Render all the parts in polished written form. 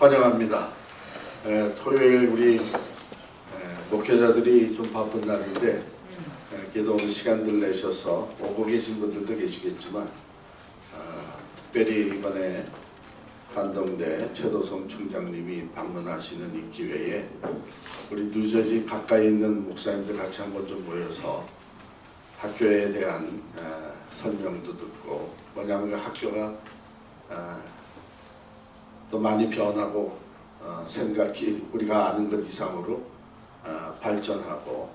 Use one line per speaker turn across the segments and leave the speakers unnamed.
환영합니다. 토요일 우리 목회자들이 좀 바쁜 날인데 그래도 오늘 시간들 내셔서 오고 계신 분들도 계시겠지만 특별히 이번에 한동대 최도성 총장님이 방문하시는 이 기회에 우리 뉴저지 가까이 있는 목사님들 같이 한번 좀 모여서 학교에 대한 설명도 듣고 뭐냐면 그 학교가 또 많이 변하고 생각이 우리가 아는 것 이상으로 발전하고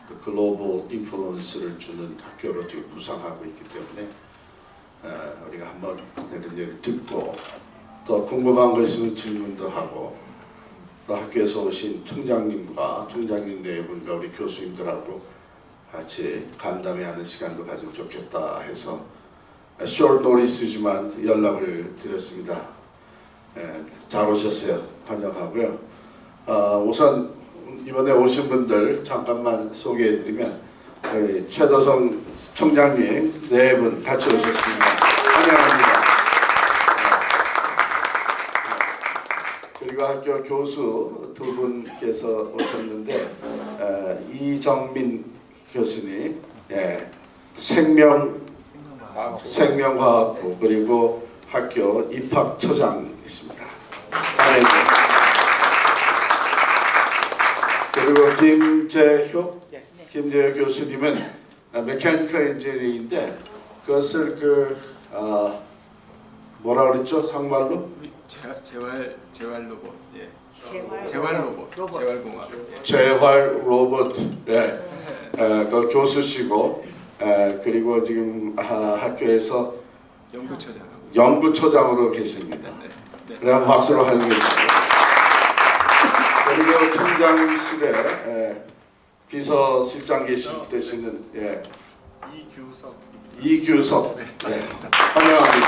또 글로벌 인플루언스를 주는 학교로 지금 구상하고 있기 때문에 우리가 한번 이런 얘기를 듣고 또 궁금한 거 있으면 질문도 하고 또 학교에서 오신 총장님과 총장님 네 분과 우리 교수님들하고 같이 간담회하는 시간도 가지면 좋겠다 해서 short notice지만 연락을 드렸습니다. 잘 오셨어요. 환영하고요. 우선 이번에 오신 분들 잠깐만 소개해드리면 우리 최도성 총장님 네 분 같이 오셨습니다. 환영합니다. 그리고 학교 교수 두 분께서 오셨는데 이정민 교수님, 생명과학부 그리고 학교 입학처장이십니다. 그리고 김재효 교수님은 메카니컬 엔지니어인데 그것을 뭐라 그랬죠? 한말로?
재활 로봇, 재활 로봇, 재활공학,
재활 로봇, 그 교수시고 그리고 지금 학교에서 연구처장으로 계십니다. 그럼 박수로 환영해 주시죠. 그리고 총장실에 비서실장 되시는 이규석 환영합니다.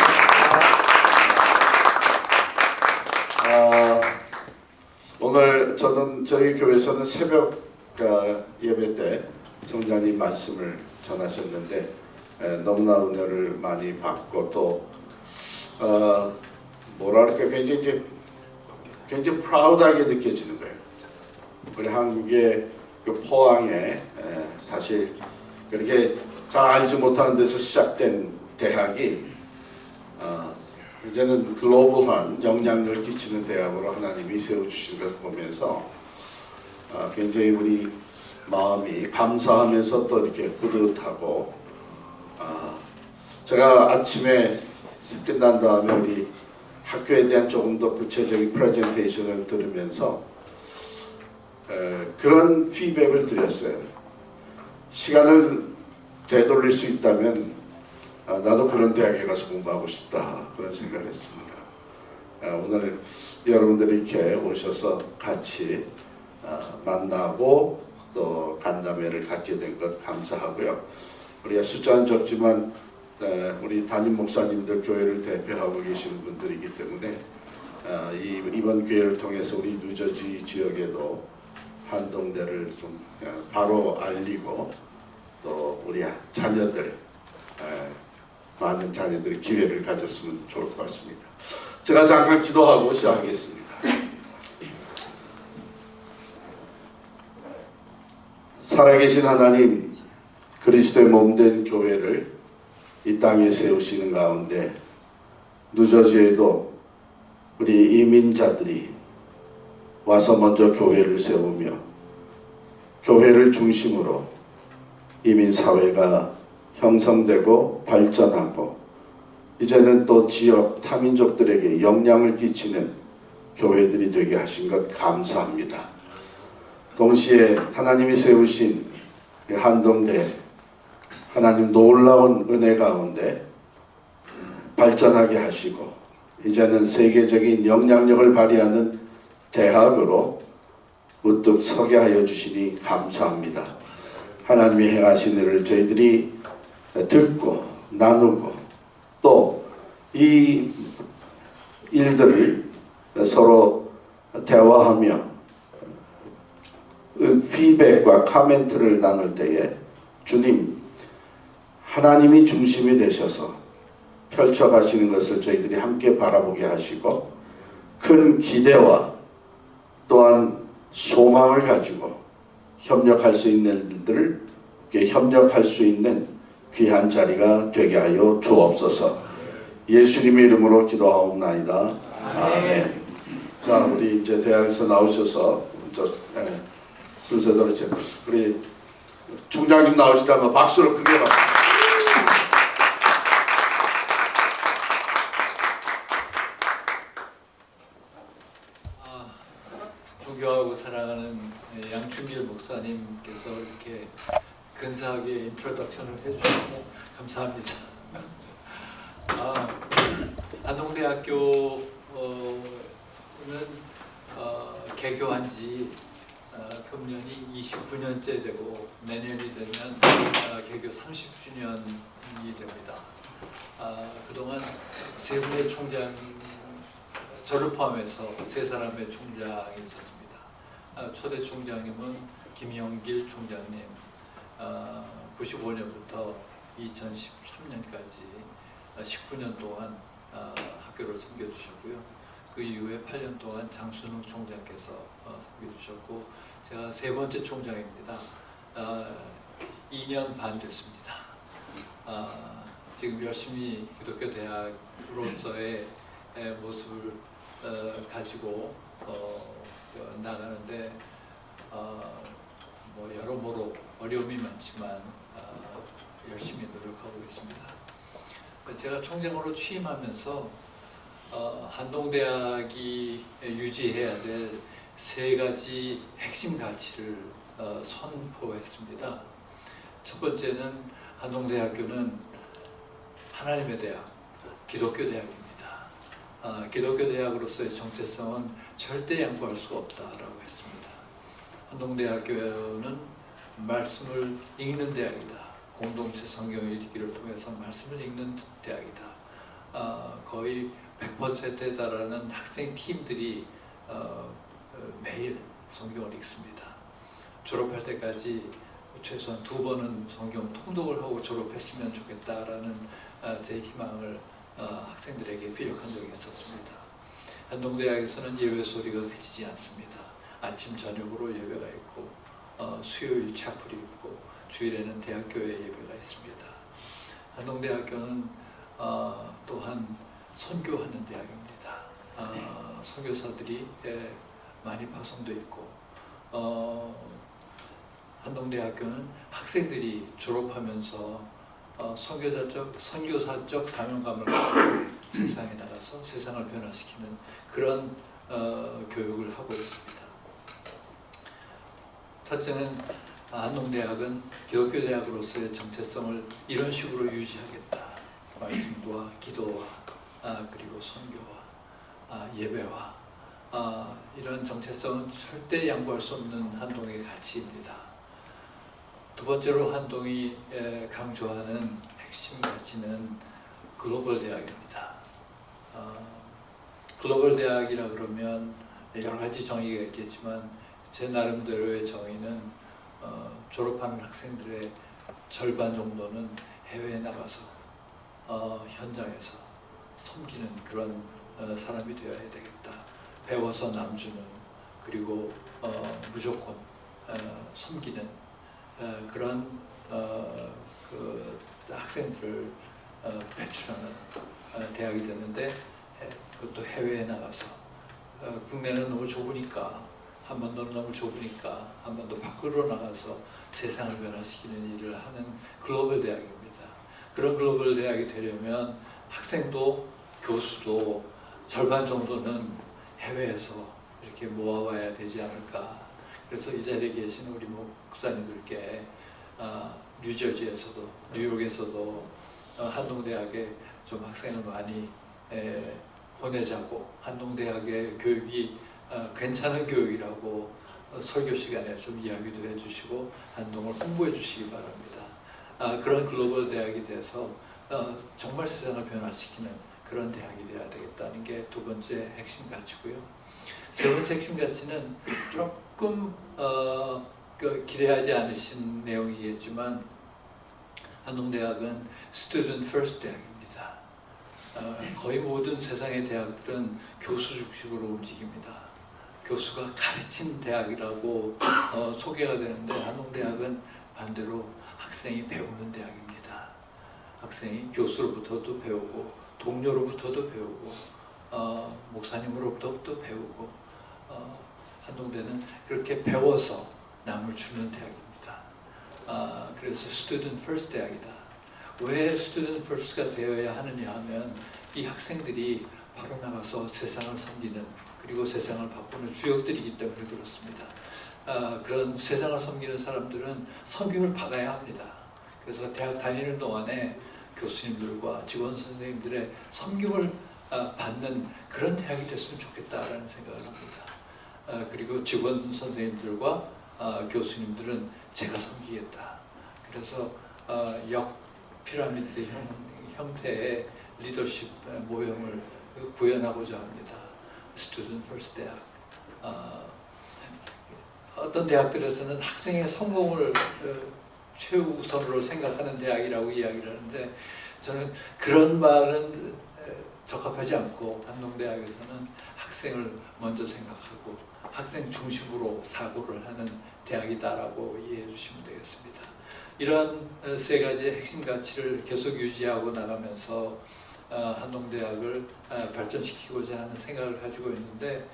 오늘 저희 교회에서는 새벽 예배 때 총장님 말씀을 전하셨는데 너무나 은혜를 많이 받고 또 뭐랄까 굉장히 프라우드하게 느껴지는 거예요. 우리 한국의 그 포항에 사실 그렇게 잘 알지 못하는 데서 시작된 대학이 이제는 글로벌한 영향력을 끼치는 대학으로 하나님이 세워주신 것을 보면서 굉장히 우리 마음이 감사하면서 또 이렇게 뿌듯하고 제가 아침에 끝난 다음에 우리 학교에 대한 조금 더 구체적인 프레젠테이션을 들으면서 그런 피드백을 드렸어요. 시간을 되돌릴 수 있다면 나도 그런 대학에 가서 공부하고 싶다 그런 생각을 했습니다. 오늘 여러분들이 이렇게 오셔서 같이 만나고 또 간담회를 갖게 된 것 감사하고요. 우리가 숫자는 적지만 우리 담임 목사님들 교회를 대표하고 계시는 분들이기 때문에 이번 기회를 통해서 우리 뉴저지 지역에도 한동대를 좀 바로 알리고 또 우리 자녀들 많은 자녀들이 기회를 가졌으면 좋을 것 같습니다. 제가 잠깐 기도하고 시작하겠습니다. 살아계신 하나님, 그리스도의 몸된 교회를 이 땅에 세우시는 가운데 뉴저지에도 우리 이민자들이 와서 먼저 교회를 세우며 교회를 중심으로 이민사회가 형성되고 발전하고 이제는 또 지역 타민족들에게 영향을 끼치는 교회들이 되게 하신 것 감사합니다. 동시에 하나님이 세우신 한동대 하나님 놀라운 은혜 가운데 발전하게 하시고 이제는 세계적인 영향력을 발휘하는 대학으로 우뚝 서게 하여 주시니 감사합니다. 하나님이 행하신 일을 저희들이 듣고 나누고 또 이 일들을 서로 대화하며 피드백과 코멘트를 나눌 때에 주님 하나님이 중심이 되셔서 펼쳐가시는 것을 저희들이 함께 바라보게 하시고 큰 기대와 또한 소망을 가지고 협력할 수 있는 일들을 협력할 수 있는 귀한 자리가 되게 하여 주옵소서. 예수님의 이름으로 기도하옵나이다. 아멘. 자, 우리 이제 대학에서 나오셔서 순서대로 우리 총장님 나오시다가 박수로 크게 받습니다.
존경하고 사랑하는 양춘길 목사님께서 이렇게 근사하게 인트로덕션을 해주셔서 감사합니다. 안동대학교는 개교한 지 금년이 29년째 되고 내년이 되면 개교 30주년이 됩니다. 그동안 세 분의 총장, 저를 포함해서 세 사람의 총장이 있었습니다. 초대 총장님은 김영길 총장님, 95년부터 2013년까지 19년 동안 학교를 섬겨주셨고요. 그 이후에 8년 동안 장순웅 총장께서 섬겨주셨고, 제가 세 번째 총장입니다. 2년 반 됐습니다. 지금 열심히 기독교 대학으로서의 모습을 가지고 나가는데 뭐 여러모로 어려움이 많지만 열심히 노력하고 있습니다. 제가 총장으로 취임하면서 한동대학이 유지해야 될 세 가지 핵심 가치를 선포했습니다. 첫 번째는 한동대학교는 하나님의 대학, 기독교 대학입니다. 기독교 대학으로서의 정체성은 절대 양보할 수 없다라고 했습니다. 한동대학교는 말씀을 읽는 대학이다. 공동체 성경 읽기를 통해서 말씀을 읽는 대학이다. 거의 100%에 달하는 학생 팀들이 매일 성경을 읽습니다. 졸업할 때까지 최소한 2번은 성경 통독을 하고 졸업했으면 좋겠다라는 제 희망을 학생들에게 피력한 적이 있었습니다. 한동대학에서는 예배 소리가 그치지 않습니다. 아침 저녁으로 예배가 있고 수요일 차플이 있고 주일에는 대학교에 예배가 있습니다. 한동대학교는 또한 선교하는 대학입니다. 선교사들이 많이 파송되어 있고 한동대학교는 학생들이 졸업하면서 선교사적 사명감을 가지고 세상에 나가서 세상을 변화시키는 그런 교육을 하고 있습니다. 첫째는 한동대학은 기독교 대학으로서의 정체성을 이런 식으로 유지하겠다. 말씀과 기도와 그리고 선교와 예배와 이런 정체성은 절대 양보할 수 없는 한동의 가치입니다. 두 번째로 한동이 강조하는 핵심 가치는 글로벌 대학입니다. 글로벌 대학이라 그러면 여러 가지 정의가 있겠지만 제 나름대로의 정의는 졸업하는 학생들의 절반 정도는 해외에 나가서 현장에서 섬기는 그런 사람이 되어야 되겠다. 배워서 남주는 그리고 무조건 섬기는 그런 그 학생들을 배출하는 대학이 됐는데 그것도 해외에 나가서 국내는 너무 좁으니까 한반도는 너무 좁으니까 한반도 밖으로 나가서 세상을 변화시키는 일을 하는 글로벌 대학입니다. 그런 글로벌 대학이 되려면 학생도 교수도 절반 정도는 해외에서 이렇게 모아봐야 되지 않을까. 그래서 이 자리에 계신 우리 목사님들께 뉴저지에서도 뉴욕에서도 한동대학에 좀 학생을 많이 보내자고, 한동대학의 교육이 괜찮은 교육이라고 설교 시간에 좀 이야기도 해주시고 한동을 홍보해 주시기 바랍니다. 그런 글로벌 대학이 돼서 정말 세상을 변화시키는 그런 대학이 돼야 되겠다는 게 두 번째 핵심 가치고요. 세 번째 핵심 가치는 조금 기대하지 않으신 내용이겠지만 한동대학은 Student First 대학입니다. 거의 모든 세상의 대학들은 교수 중심으로 움직입니다. 교수가 가르친 대학이라고 소개가 되는데 한동대학은 반대로 학생이 배우는 대학입니다. 학생이 교수로부터도 배우고 동료로부터도 배우고 목사님으로부터도 배우고 한동대는 그렇게 배워서 남을 주는 대학입니다. 그래서 스튜던트 퍼스트 대학이다. 왜 스튜던트 퍼스트가 되어야 하느냐 하면 이 학생들이 바로 나가서 세상을 섬기는 그리고 세상을 바꾸는 주역들이기 때문에 그렇습니다. 그런 세상을 섬기는 사람들은 성경을 받아야 합니다. 그래서 대학 다니는 동안에 교수님들과 직원 선생님들의 섬김을 받는 그런 대학이 됐으면 좋겠다라는 생각을 합니다. 그리고 직원 선생님들과 교수님들은 제가 섬기겠다. 그래서 역 피라미드 형태의 리더십 모형을 구현하고자 합니다. 스튜던트 퍼스트 대학. 어떤 대학들에서는 학생의 성공을 최우선으로 생각하는 대학이라고 이야기를 하는데 저는 그런 말은 적합하지 않고 한동대학에서는 학생을 먼저 생각하고 학생 중심으로 사고를 하는 대학이다라고 이해해 주시면 되겠습니다. 이런 세 가지의 핵심 가치를 계속 유지하고 나가면서 한동대학을 발전시키고자 하는 생각을 가지고 있는데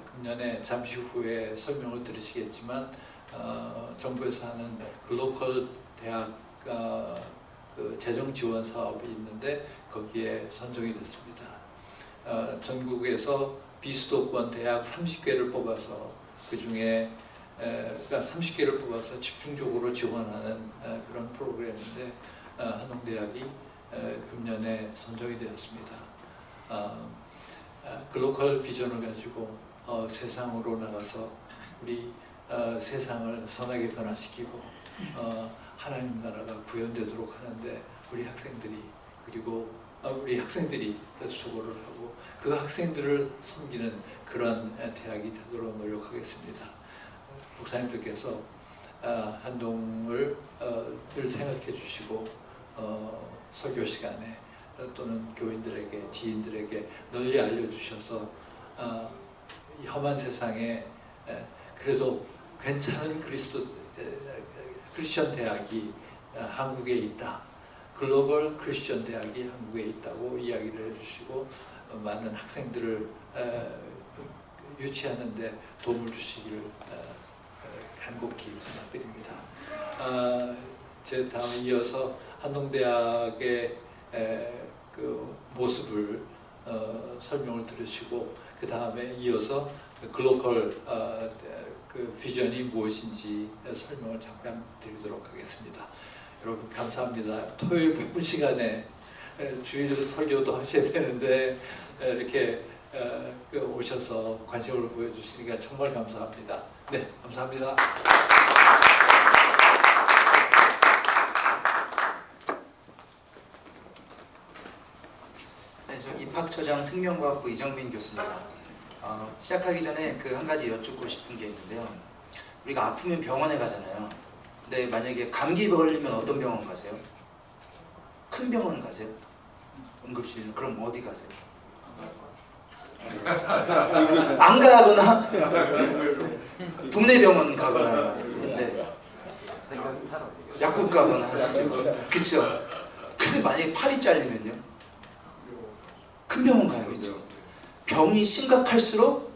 금년에 잠시 후에 설명을 들으시겠지만 정부에서 하는 글로컬 대학 그 재정 지원 사업이 있는데 거기에 선정이 됐습니다. 전국에서 비수도권 대학 30개를 뽑아서 그 중에 그러니까 30개를 뽑아서 집중적으로 지원하는 그런 프로그램인데 한동대학이 금년에 선정이 되었습니다. 글로컬 비전을 가지고 세상으로 나가서 우리 세상을 선하게 변화시키고 하나님 나라가 구현되도록 하는데 우리 학생들이 그리고 우리 학생들이 수고를 하고 그 학생들을 섬기는 그런 대학이 되도록 노력하겠습니다. 목사님들께서 한동을 늘 생각해 주시고 설교 시간에 또는 교인들에게 지인들에게 널리 알려주셔서 험한 세상에 그래도 괜찮은 크리스천 대학이 한국에 있다. 글로벌 크리스천 대학이 한국에 있다고 이야기를 해주시고 많은 학생들을 유치하는 데 도움을 주시기를 간곡히 부탁드립니다. 제 다음에 이어서 한동대학의 그 모습을 설명을 들으시고 그 다음에 이어서 글로컬 그 비전이 무엇인지 설명을 잠깐 드리도록 하겠습니다. 여러분 감사합니다. 토요일 바쁜 시간에 주일 설교도 하셔야 되는데 이렇게 오셔서 관심을 보여주시니까 정말 감사합니다. 네, 감사합니다.
네, 저 입학처장 생명과학부 이정민 교수입니다. 시작하기 전에 그 한 가지 여쭙고 싶은 게 있는데요. 우리가 아프면 병원에 가잖아요. 근데 만약에 감기 걸리면 어떤 병원 가세요? 큰 병원 가세요? 응급실? 그럼 어디 가세요? 안 가거나 동네 병원 가거나 네. 약국 가거나 하시죠. 그쵸? 근데 만약에 팔이 잘리면요? 큰 병원 가야겠죠. 병이 심각할수록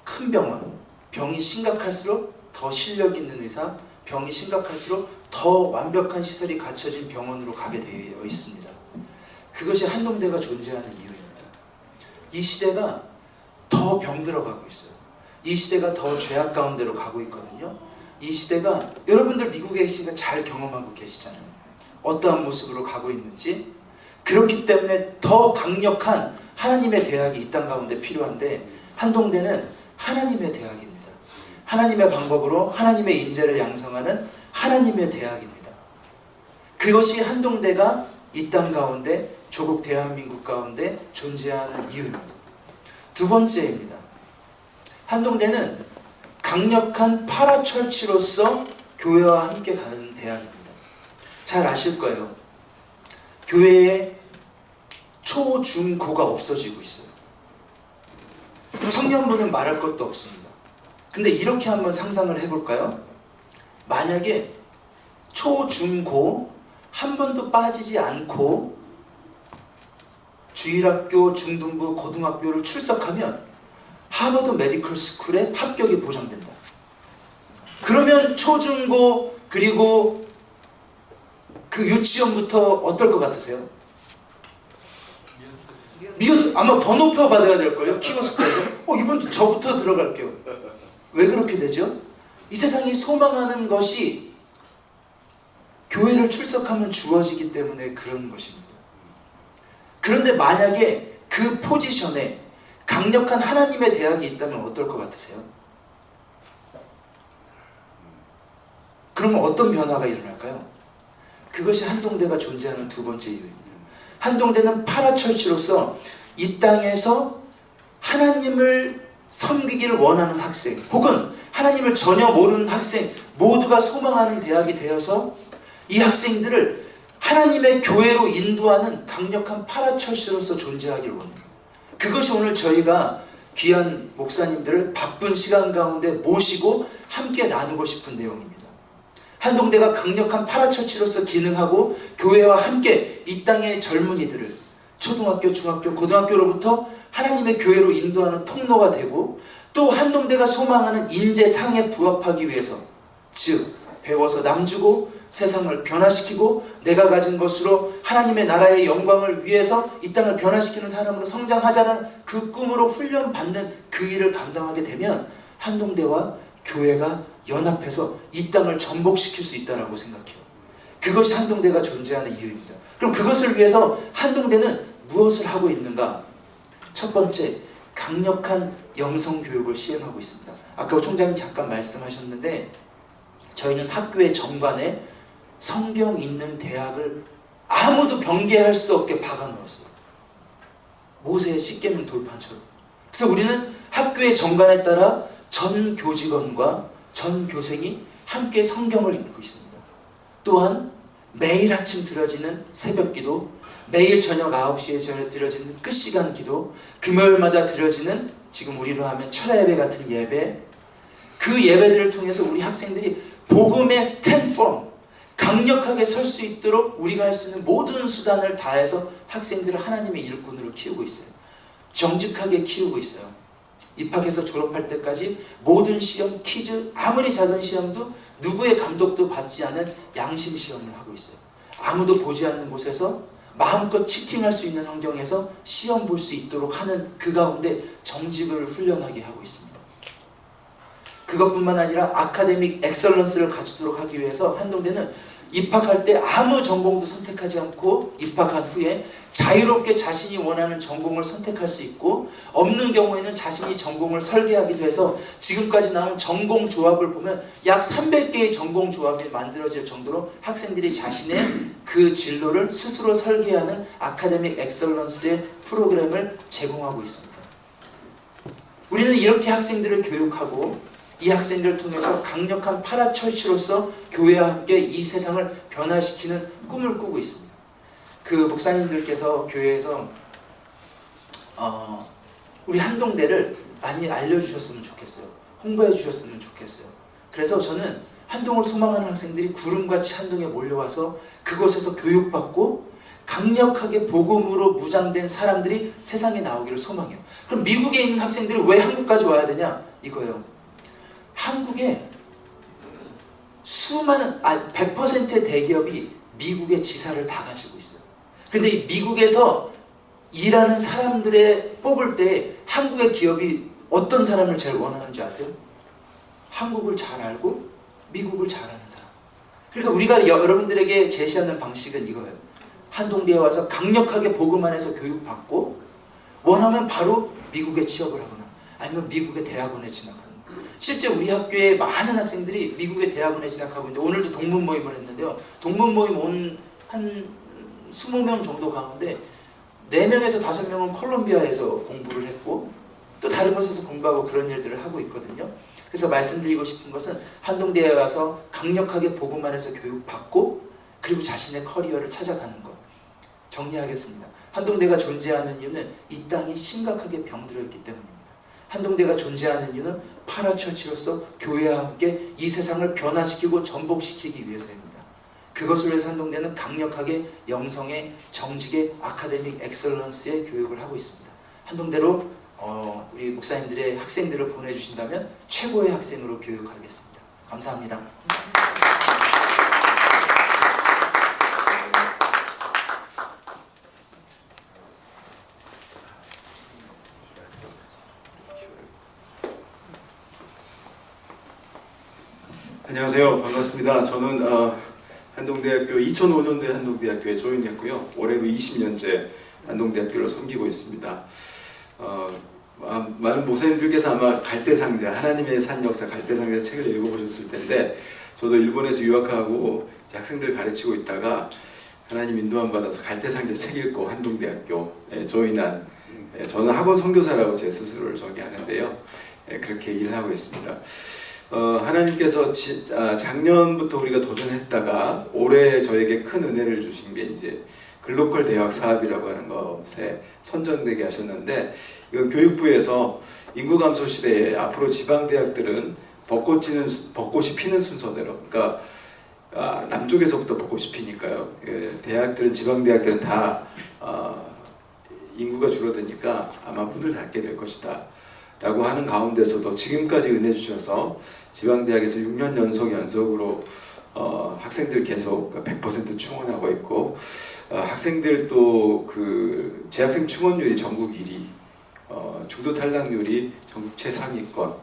큰 병원, 병이 심각할수록 더 실력 있는 의사, 병이 심각할수록 더 완벽한 시설이 갖춰진 병원으로 가게 되어 있습니다. 그것이 한동대가 존재하는 이유입니다. 이 시대가 더 병들어가고 있어요. 이 시대가 더 죄악 가운데로 가고 있거든요. 이 시대가 여러분들 미국에 계시니까 잘 경험하고 계시잖아요. 어떠한 모습으로 가고 있는지. 그렇기 때문에 더 강력한 하나님의 대학이 이 땅 가운데 필요한데 한동대는 하나님의 대학입니다. 하나님의 방법으로 하나님의 인재를 양성하는 하나님의 대학입니다. 그것이 한동대가 이 땅 가운데 조국 대한민국 가운데 존재하는 이유입니다. 두 번째입니다. 한동대는 강력한 파라철치로서 교회와 함께 가는 대학입니다. 잘 아실 거예요. 교회에 초, 중, 고가 없어지고 있어요. 청년부는 말할 것도 없습니다. 근데 이렇게 한번 상상을 해볼까요? 만약에 초, 중, 고 한 번도 빠지지 않고 주일학교, 중등부, 고등학교를 출석하면 하버드 메디컬 스쿨에 합격이 보장된다. 그러면 초, 중, 고 그리고 그 유치원부터 어떨 것 같으세요? 아마 번호표 받아야 될걸요? 키워스크에서 이번 저부터 들어갈게요. 왜 그렇게 되죠? 이 세상이 소망하는 것이 교회를 출석하면 주어지기 때문에 그런 것입니다. 그런데 만약에 그 포지션에 강력한 하나님의 대학이 있다면 어떨 것 같으세요? 그러면 어떤 변화가 일어날까요? 그것이 한동대가 존재하는 두 번째 이유입니다. 한동대는 파라철치로서 이 땅에서 하나님을 섬기기를 원하는 학생 혹은 하나님을 전혀 모르는 학생 모두가 소망하는 대학이 되어서 이 학생들을 하나님의 교회로 인도하는 강력한 파라철시로서 존재하기를 원합니다. 그것이 오늘 저희가 귀한 목사님들을 바쁜 시간 가운데 모시고 함께 나누고 싶은 내용입니다. 한동대가 강력한 파라철치로서 기능하고 교회와 함께 이 땅의 젊은이들을 초등학교, 중학교, 고등학교로부터 하나님의 교회로 인도하는 통로가 되고 또 한동대가 소망하는 인재상에 부합하기 위해서 즉 배워서 남주고 세상을 변화시키고 내가 가진 것으로 하나님의 나라의 영광을 위해서 이 땅을 변화시키는 사람으로 성장하자는 그 꿈으로 훈련받는 그 일을 감당하게 되면 한동대와 교회가 연합해서 이 땅을 전복시킬 수 있다고 생각해요. 그것이 한동대가 존재하는 이유입니다. 그럼 그것을 위해서 한동대는 무엇을 하고 있는가? 첫 번째, 강력한 영성교육을 시행하고 있습니다. 아까 총장님 잠깐 말씀하셨는데 저희는 학교의 정관에 성경 있는 대학을 아무도 변개할 수 없게 박아놓았어요. 모세의 십계명 돌판처럼. 그래서 우리는 학교의 정관에 따라 전 교직원과 전 교생이 함께 성경을 읽고 있습니다. 또한 매일 아침 드려지는 새벽기도, 매일 저녁 9시에 드려지는 끝시간 기도, 금요일마다 드려지는 지금 우리로 하면 철야예배 같은 예배, 그 예배들을 통해서 우리 학생들이 복음의 스탠드펌 강력하게 설 수 있도록 우리가 할 수 있는 모든 수단을 다해서 학생들을 하나님의 일꾼으로 키우고 있어요. 정직하게 키우고 있어요. 입학해서 졸업할 때까지 모든 시험, 퀴즈, 아무리 작은 시험도 누구의 감독도 받지 않은 양심 시험을 하고 있어요. 아무도 보지 않는 곳에서 마음껏 치팅할 수 있는 환경에서 시험 볼 수 있도록 하는 그 가운데 정직을 훈련하게 하고 있습니다. 그것뿐만 아니라 아카데믹 엑설런스를 갖추도록 하기 위해서 한동대는 입학할 때 아무 전공도 선택하지 않고 입학한 후에 자유롭게 자신이 원하는 전공을 선택할 수 있고 없는 경우에는 자신이 전공을 설계하기도 해서 지금까지 나온 전공 조합을 보면 약 300개의 전공 조합이 만들어질 정도로 학생들이 자신의 그 진로를 스스로 설계하는 아카데믹 엑설런스의 프로그램을 제공하고 있습니다. 우리는 이렇게 학생들을 교육하고 이 학생들을 통해서 강력한 파라철치로서 교회와 함께 이 세상을 변화시키는 꿈을 꾸고 있습니다. 그 목사님들께서 교회에서 우리 한동대를 많이 알려주셨으면 좋겠어요. 홍보해 주셨으면 좋겠어요. 그래서 저는 한동을 소망하는 학생들이 구름같이 한동에 몰려와서 그곳에서 교육받고 강력하게 복음으로 무장된 사람들이 세상에 나오기를 소망해요. 그럼 미국에 있는 학생들이 왜 한국까지 와야 되냐? 이거예요. 한국에 수많은 100%의 대기업이 미국의 지사를 다 가지고 있어요. 그런데 이 미국에서 일하는 사람들의 뽑을 때 한국의 기업이 어떤 사람을 제일 원하는지 아세요? 한국을 잘 알고 미국을 잘 아는 사람. 그러니까 우리가 여러분들에게 제시하는 방식은 이거예요. 한동대에 와서 강력하게 복음 안에서 교육받고 원하면 바로 미국에 취업을 하거나 아니면 미국의 대학원에 진학하는. 실제 우리 학교에 많은 학생들이 미국의 대학원에 진학하고 있는데 오늘도 동문 모임을 했는데요. 동문 모임 온 한 20명 정도 가운데 4명에서 5명은 콜롬비아에서 공부를 했고 또 다른 곳에서 공부하고 그런 일들을 하고 있거든요. 그래서 말씀드리고 싶은 것은 한동대에 와서 강력하게 복음 안에서 교육받고 그리고 자신의 커리어를 찾아가는 것. 정리하겠습니다. 한동대가 존재하는 이유는 이 땅이 심각하게 병들어 있기 때문입니다. 한동대가 존재하는 이유는 파라처치로서 교회와 함께 이 세상을 변화시키고 전복시키기 위해서입니다. 그것을 위해서 한동대는 강력하게 영성의, 정직의, 아카데믹 엑셀런스의 교육을 하고 있습니다. 한동대로 우리 목사님들의 학생들을 보내주신다면 최고의 학생으로 교육하겠습니다. 감사합니다.
안녕하세요. 반갑습니다. 저는 한동대학교 2005년도에 한동대학교에 조인했고요. 올해로 20년째 한동대학교를 섬기고 있습니다. 많은 목사님들께서 아마 갈대상자, 하나님의 산 역사 갈대상자 책을 읽어보셨을 텐데 저도 일본에서 유학하고 학생들 가르치고 있다가 하나님 인도함 받아서 갈대상자 책 읽고 한동대학교에 조인한, 저는 학원 선교사라고 제 스스로를 정의하는데요. 그렇게 일을 하고 있습니다. 하나님께서 작년부터 우리가 도전했다가 올해 저에게 큰 은혜를 주신 게 이제 글로컬 대학 사업이라고 하는 것에 선정되게 하셨는데, 이건 교육부에서 인구 감소 시대에 앞으로 지방 대학들은 벚꽃이 피는 순서대로, 그러니까 남쪽에서부터 벚꽃이 피니까요. 대학들은 지방 대학들은 다 인구가 줄어드니까 아마 문을 닫게 될 것이다. 라고 하는 가운데서도 지금까지 은혜 주셔서 지방대학에서 6년 연속으로 학생들 계속 100% 충원하고 있고, 학생들 또 그 재학생 충원율이 전국 1위, 중도 탈락률이 전국 최상위권,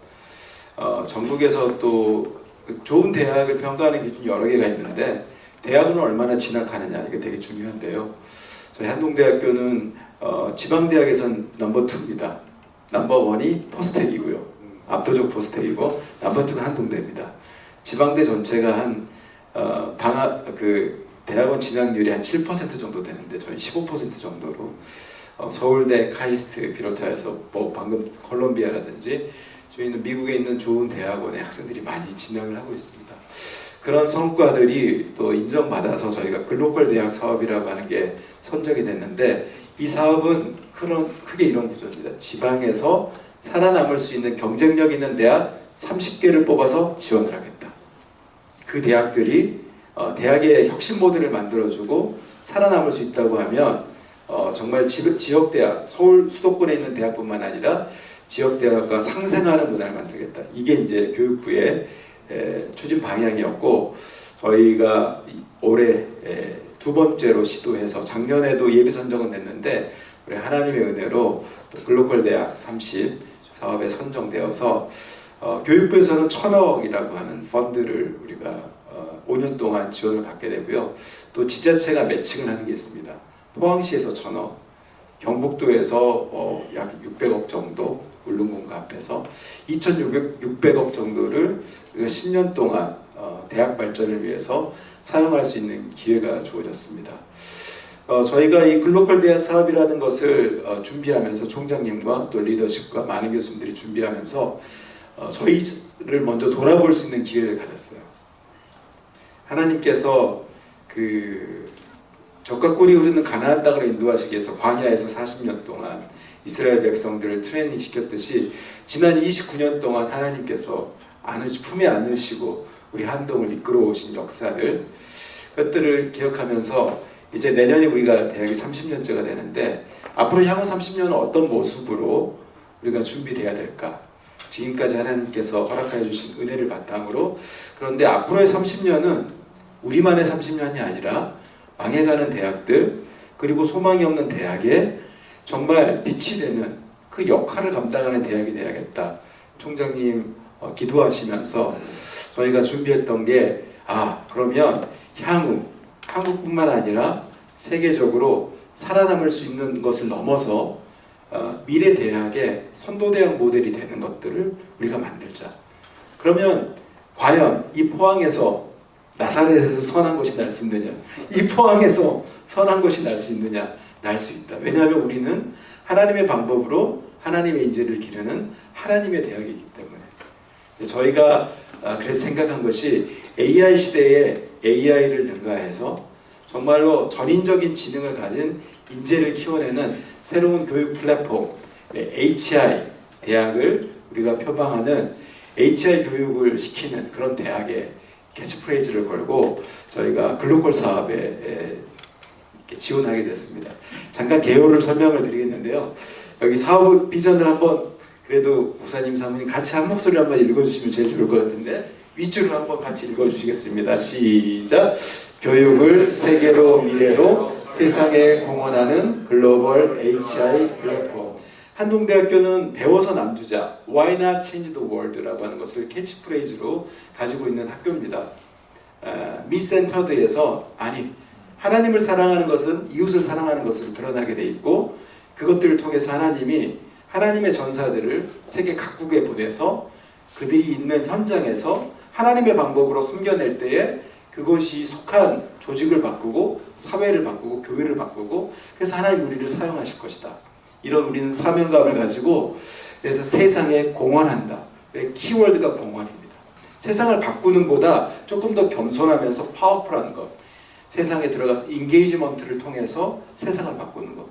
전국에서 또 좋은 대학을 평가하는 기준이 여러 개가 있는데 대학은 얼마나 진학하느냐, 이게 되게 중요한데요. 저희 한동대학교는 지방대학에선 넘버 2입니다. 넘버 1이 포스텍이고요. 압도적 포스텍이고 넘버 2가 한동대입니다. 지방대 전체가 한 대학원 진학률이 한 7% 정도 되는데 저희 15% 정도로 서울대, 카이스트 비롯해서 뭐 방금 콜롬비아라든지 저희는 미국에 있는 좋은 대학원에 학생들이 많이 진학을 하고 있습니다. 그런 성과들이 또 인정받아서 저희가 글로컬 대학 사업이라고 하는 게 선정이 됐는데, 이 사업은 크게 이런 구조입니다. 지방에서 살아남을 수 있는 경쟁력 있는 대학 30개를 뽑아서 지원을 하겠다. 그 대학들이 대학의 혁신 모델을 만들어주고 살아남을 수 있다고 하면 정말 지역대학, 서울 수도권에 있는 대학뿐만 아니라 지역대학과 상생하는 문화를 만들겠다. 이게 이제 교육부의 추진 방향이었고, 저희가 올해 2번째로 시도해서 작년에도 예비 선정은 됐는데 우리 하나님의 은혜로 또 글로컬 대학 30 사업에 선정되어서 교육부에서는 1,000억이라고 하는 펀드를 우리가 5년 동안 지원을 받게 되고요. 또 지자체가 매칭을 하는 게 있습니다. 포항시에서 1,000억, 경북도에서 약 600억 정도, 울릉공과 합해서 2,600억 정도를 우리가 10년 동안 대학 발전을 위해서 사용할 수 있는 기회가 주어졌습니다. 저희가 이 글로컬 대학 사업이라는 것을 준비하면서 총장님과 또 리더십과 많은 교수님들이 준비하면서 저희를 먼저 돌아볼 수 있는 기회를 가졌어요. 하나님께서 그 젖과 꿀이 흐르는 가나안 땅으로 인도하시기 위해서 광야에서 40년 동안 이스라엘 백성들을 트레이닝 시켰듯이 지난 29년 동안 하나님께서 품에 안으시고 우리 한동을 이끌어 오신 역사들, 그것들을 기억하면서 이제 내년에 우리가 대학이 30년째가 되는데 앞으로 향후 30년은 어떤 모습으로 우리가 준비돼야 될까? 지금까지 하나님께서 허락하여 주신 은혜를 바탕으로, 그런데 앞으로의 30년은 우리만의 30년이 아니라 망해가는 대학들, 그리고 소망이 없는 대학에 정말 빛이 되는 그 역할을 감당하는 대학이 되야겠다. 총장님 기도하시면서 저희가 준비했던 게, 그러면 향후 한국뿐만 아니라 세계적으로 살아남을 수 있는 것을 넘어서 미래 대학의 선도대학 모델이 되는 것들을 우리가 만들자. 그러면 과연 이 포항에서 나사렛에서 선한 것이 날 수 있느냐? 이 포항에서 선한 것이 날 수 있느냐? 날 수 있다. 왜냐하면 우리는 하나님의 방법으로 하나님의 인재를 기르는 하나님의 대학이기 때문에. 저희가 그래서 생각한 것이 AI 시대에 AI를 능가해서 정말로 전인적인 지능을 가진 인재를 키워내는 새로운 교육 플랫폼 HI 대학을 우리가 표방하는 HI 교육을 시키는 그런 대학에 캐치프레이즈를 걸고 저희가 글로컬 사업에 지원하게 됐습니다. 잠깐 개요를 설명을 드리겠는데요. 여기 사업 비전을 한번 그래도 목사님 사모님 같이 한 목소리로 한번 읽어주시면 제일 좋을 것 같은데 윗줄을 한번 같이 읽어주시겠습니다. 시작. 교육을 세계로 미래로 세상에 공헌하는 글로벌 HI 플랫폼. 한동대학교는 배워서 남주자 Why not change the world라고 하는 것을 캐치프레이즈로 가지고 있는 학교입니다. 미센터드에서 아니 하나님을 사랑하는 것은 이웃을 사랑하는 것으로 드러나게 돼 있고 그것들을 통해서 하나님이 하나님의 전사들을 세계 각국에 보내서 그들이 있는 현장에서 하나님의 방법으로 섬겨낼 때에 그것이 속한 조직을 바꾸고 사회를 바꾸고 교회를 바꾸고 그래서 하나님 우리를 사용하실 것이다. 이런 우리는 사명감을 가지고 그래서 세상에 공헌한다. 키워드가 공헌입니다. 세상을 바꾸는 보다 조금 더 겸손하면서 파워풀한 것. 세상에 들어가서 인게이지먼트를 통해서 세상을 바꾸는 것.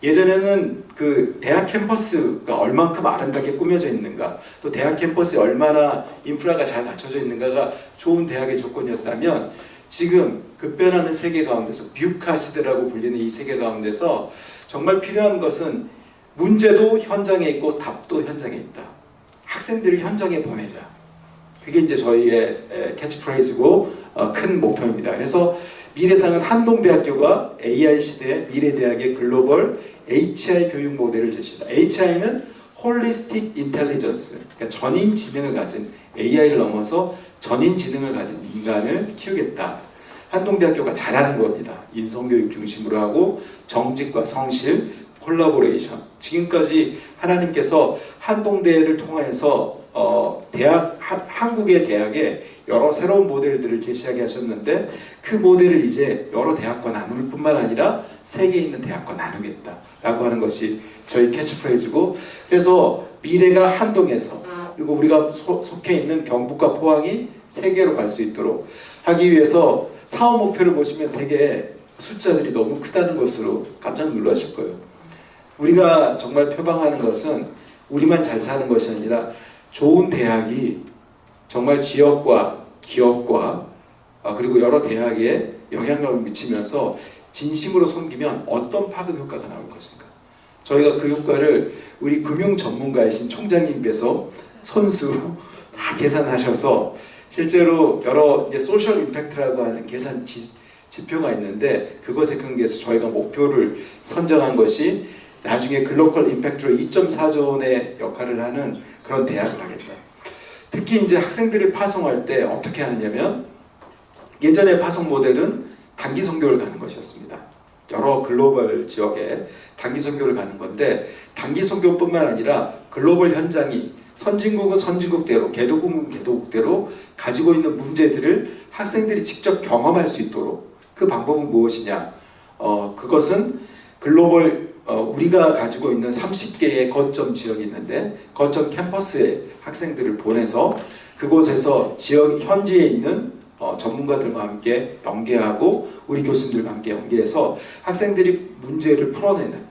예전에는 그 대학 캠퍼스가 얼만큼 아름답게 꾸며져 있는가, 또 대학 캠퍼스에 얼마나 인프라가 잘 갖춰져 있는가가 좋은 대학의 조건이었다면 지금 급변하는 세계 가운데서 뷰카 시대라고 불리는 이 세계 가운데서 정말 필요한 것은 문제도 현장에 있고 답도 현장에 있다. 학생들을 현장에 보내자. 그게 이제 저희의 캐치프레이즈고 큰 목표입니다. 그래서 미래상은 한동대학교가 AI 시대의 미래대학의 글로벌 HI 교육 모델을 제시한다. HI는 홀리스틱 인텔리전스, 그러니까 전인 지능을 가진 AI를 넘어서 전인 지능을 가진 인간을 키우겠다. 한동대학교가 잘하는 겁니다. 인성교육 중심으로 하고 정직과 성실, 콜라보레이션. 지금까지 하나님께서 한동대를 통해서 한국의 대학에 여러 새로운 모델들을 제시하게 하셨는데 그 모델을 이제 여러 대학과 나눌 뿐만 아니라 세계에 있는 대학과 나누겠다라고 하는 것이 저희 캐치프레이즈고 그래서 미래가 한동에서 그리고 우리가 속해 있는 경북과 포항이 세계로 갈 수 있도록 하기 위해서 사업 목표를 보시면 되게 숫자들이 너무 크다는 것으로 깜짝 놀라실 거예요. 우리가 정말 표방하는 것은 우리만 잘 사는 것이 아니라 좋은 대학이 정말 지역과 기업과 그리고 여러 대학에 영향력을 미치면서 진심으로 섬기면 어떤 파급 효과가 나올 것인가. 저희가 그 효과를 우리 금융 전문가이신 총장님께서 손수 다 계산하셔서 실제로 여러 소셜 임팩트라고 하는 계산 지표가 있는데 그것에 근거해서 저희가 목표를 선정한 것이 나중에 글로컬 임팩트로 2.4조 원의 역할을 하는 그런 대학을 하겠다. 특히 이제 학생들을 파송할 때 어떻게 하느냐면 예전의 파송 모델은 단기 선교를 가는 것이었습니다. 여러 글로벌 지역에 단기 선교를 가는 건데 단기 선교뿐만 아니라 글로벌 현장이 선진국은 선진국대로 개도국은 개도국대로 가지고 있는 문제들을 학생들이 직접 경험할 수 있도록 그 방법은 무엇이냐? 그것은 글로벌 우리가 가지고 있는 30개의 거점 지역이 있는데 거점 캠퍼스에 학생들을 보내서 그곳에서 지역 현지에 있는 전문가들과 함께 연계하고 우리 교수님들과 함께 연계해서 학생들이 문제를 풀어내는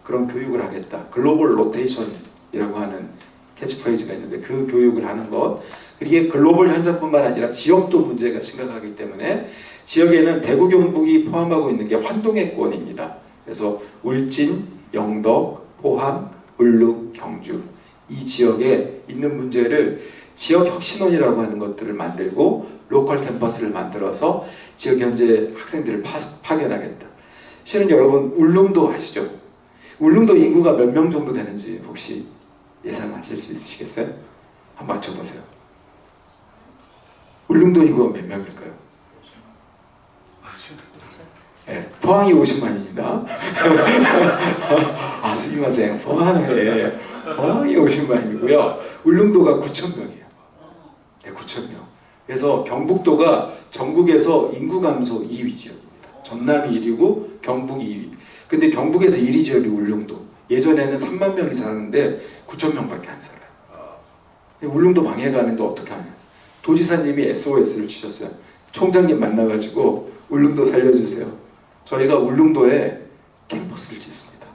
그런 교육을 하겠다. 글로벌 로테이션이라고 하는 캐치프레이즈가 있는데 그 교육을 하는 것. 이게 글로벌 현장뿐만 아니라 지역도 문제가 심각하기 때문에 지역에는 대구 경북이 포함하고 있는 게 환동해권입니다. 그래서 울진, 영덕, 포항, 울릉, 경주 이 지역에 있는 문제를 지역 혁신원이라고 하는 것들을 만들고 로컬 캠퍼스를 만들어서 지역 현재 학생들을 파견하겠다. 실은 여러분 울릉도 아시죠? 울릉도 인구가 몇 명 정도 되는지 혹시 예상하실 수 있으시겠어요? 한번 맞춰보세요. 울릉도 인구가 몇 명일까요? 네, 포항이 50만입니다. 아, 스미마셍. 포항이 50만이고요. 울릉도가 9,000명이에요. 네, 9,000명. 그래서 경북도가 전국에서 인구 감소 2위 지역입니다. 전남이 1위고 경북이 2위. 근데 경북에서 1위 지역이 울릉도. 예전에는 3만 명이 사는데 9,000명밖에 안 살아요. 울릉도 망해가는데 어떻게 하냐. 도지사님이 SOS를 주셨어요. 총장님 만나가지고 울릉도 살려주세요. 저희가 울릉도에 캠퍼스 캠퍼스를 짓습니다.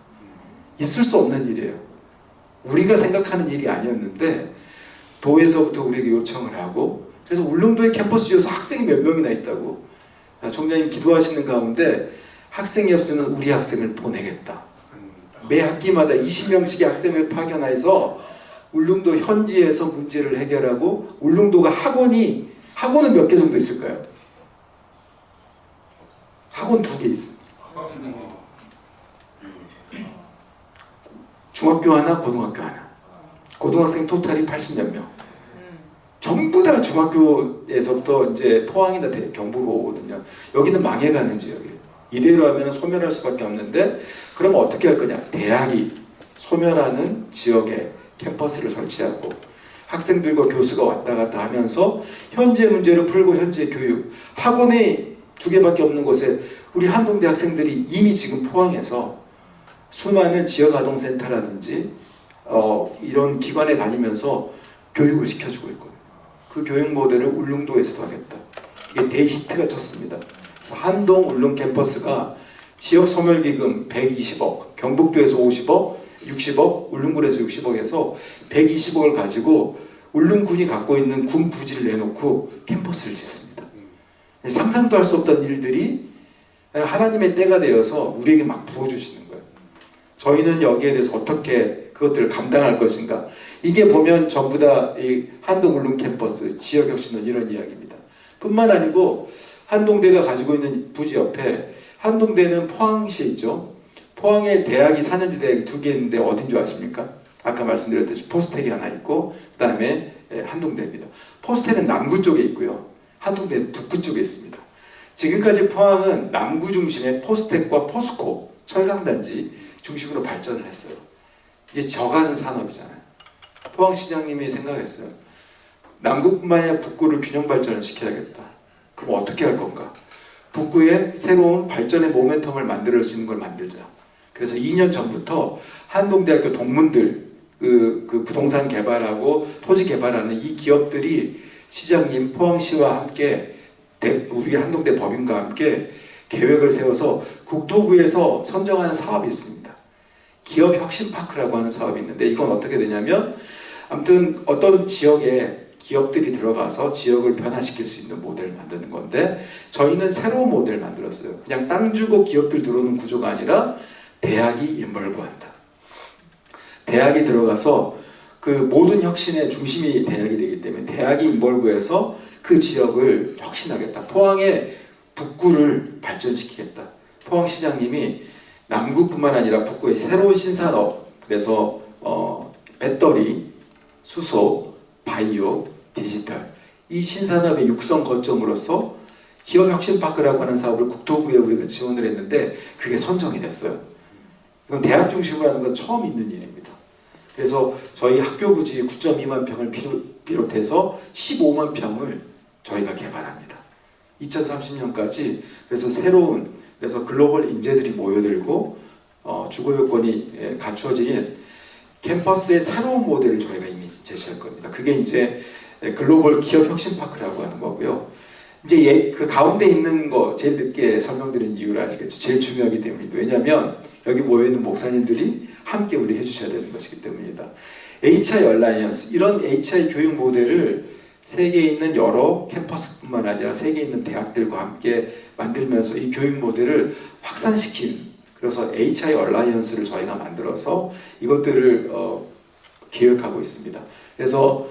있을 수 없는 일이에요. 우리가 생각하는 일이 아니었는데 도에서부터 우리에게 요청을 하고, 그래서 울릉도에 캠퍼스 지어서 학생이 몇 명이나 있다고. 총장님 기도하시는 가운데 학생이 없으면 우리 학생을 보내겠다. 매 학기마다 20명씩의 학생을 파견해서 울릉도 현지에서 문제를 해결하고, 울릉도가 학원은 몇 개 정도 있을까요? 학원 2개 있습니다. 중학교 하나, 고등학교 하나. 고등학생 토탈이 80몇 명. 전부 다 중학교에서부터 이제 포항이나 경북으로 오거든요. 여기는 망해가는 지역이에요. 이대로 하면 소멸할 수밖에 없는데, 그럼 어떻게 할 거냐? 대학이 소멸하는 지역에 캠퍼스를 설치하고 학생들과 교수가 왔다 갔다 하면서 현재 문제를 풀고 현재 교육, 학원이 2개밖에 없는 곳에 우리 한동대 학생들이 이미 지금 포항에서 수많은 지역아동센터라든지 이런 기관에 다니면서 교육을 시켜주고 있거든요. 그 교육 모델을 울릉도에서도 하겠다. 이게 대히트가 쳤습니다. 그래서 한동 울릉 캠퍼스가 지역 소멸기금 120억, 경북도에서 50억, 60억, 울릉군에서 60억에서 120억을 가지고 울릉군이 갖고 있는 군 부지를 내놓고 캠퍼스를 짓습니다. 상상도 할 수 없던 일들이 하나님의 때가 되어서 우리에게 막 부어주시는 거예요. 저희는 여기에 대해서 어떻게 그것들을 감당할 것인가. 이게 보면 전부 다 이 한동 울릉 캠퍼스 지역혁신은 이런 이야기입니다. 뿐만 아니고 한동대가 가지고 있는 부지 옆에, 한동대는 포항시에 있죠. 포항에 대학이 4년제 대학이 2개 있는데 어딘 줄 아십니까? 아까 말씀드렸듯이 포스텍이 하나 있고 그 다음에 한동대입니다. 포스텍은 남구 쪽에 있고요. 한동대는 북구 쪽에 있습니다. 지금까지 포항은 남구 중심의 포스텍과 포스코 철강단지 중심으로 발전을 했어요. 이제 져가는 산업이잖아요. 포항시장님이 생각했어요. 남구뿐만 아니라 북구를 균형 발전을 시켜야겠다. 그럼 어떻게 할 건가? 북구에 새로운 발전의 모멘텀을 만들 수 있는 걸 만들자. 그래서 2년 전부터 한동대학교 동문들, 그 부동산 개발하고 토지 개발하는 이 기업들이 시장님 포항시와 함께 우리 한동대 법인과 함께 계획을 세워서 국토부에서 선정하는 사업이 있습니다. 기업혁신파크라고 하는 사업이 있는데, 이건 어떻게 되냐면 아무튼 어떤 지역에 기업들이 들어가서 지역을 변화시킬 수 있는 모델을 만드는 건데, 저희는 새로운 모델을 만들었어요. 그냥 땅 주고 기업들 들어오는 구조가 아니라 대학이 인벌브한다. 대학이 들어가서 그 모든 혁신의 중심이 대학이 되기 때문에 대학이 인벌브해서 그 지역을 혁신하겠다. 포항의 북구를 발전시키겠다. 포항시장님이 남구뿐만 아니라 북구의 새로운 신산업, 그래서 배터리, 수소, 바이오, 디지털, 이 신산업의 육성 거점으로서 기업혁신파크라고 하는 사업을 국토부에 우리가 지원을 했는데 그게 선정이 됐어요. 이건 대학 중심으로 하는 건 처음 있는 일입니다. 그래서 저희 학교 부지 9.2만 평을 비롯해서 15만 평을 저희가 개발합니다. 2030년까지. 그래서 그래서 글로벌 인재들이 모여들고 주거 요건이 갖추어진 캠퍼스의 새로운 모델을 저희가 이미 제시할 겁니다. 그게 이제 글로벌 기업 혁신 파크라고 하는 거고요. 이제 그 가운데 있는 거 제일 늦게 설명드린 이유를 아시겠죠? 제일 중요하기 때문입니다. 왜냐하면 여기 모여있는 목사님들이 함께 우리 해주셔야 되는 것이기 때문입니다. HI 얼라이언스, 이런 HI 교육 모델을 세계에 있는 여러 캠퍼스뿐만 아니라 세계에 있는 대학들과 함께 만들면서 이 교육 모델을 확산시킨, 그래서 HI 얼라이언스를 저희가 만들어서 이것들을 기획하고 있습니다. 그래서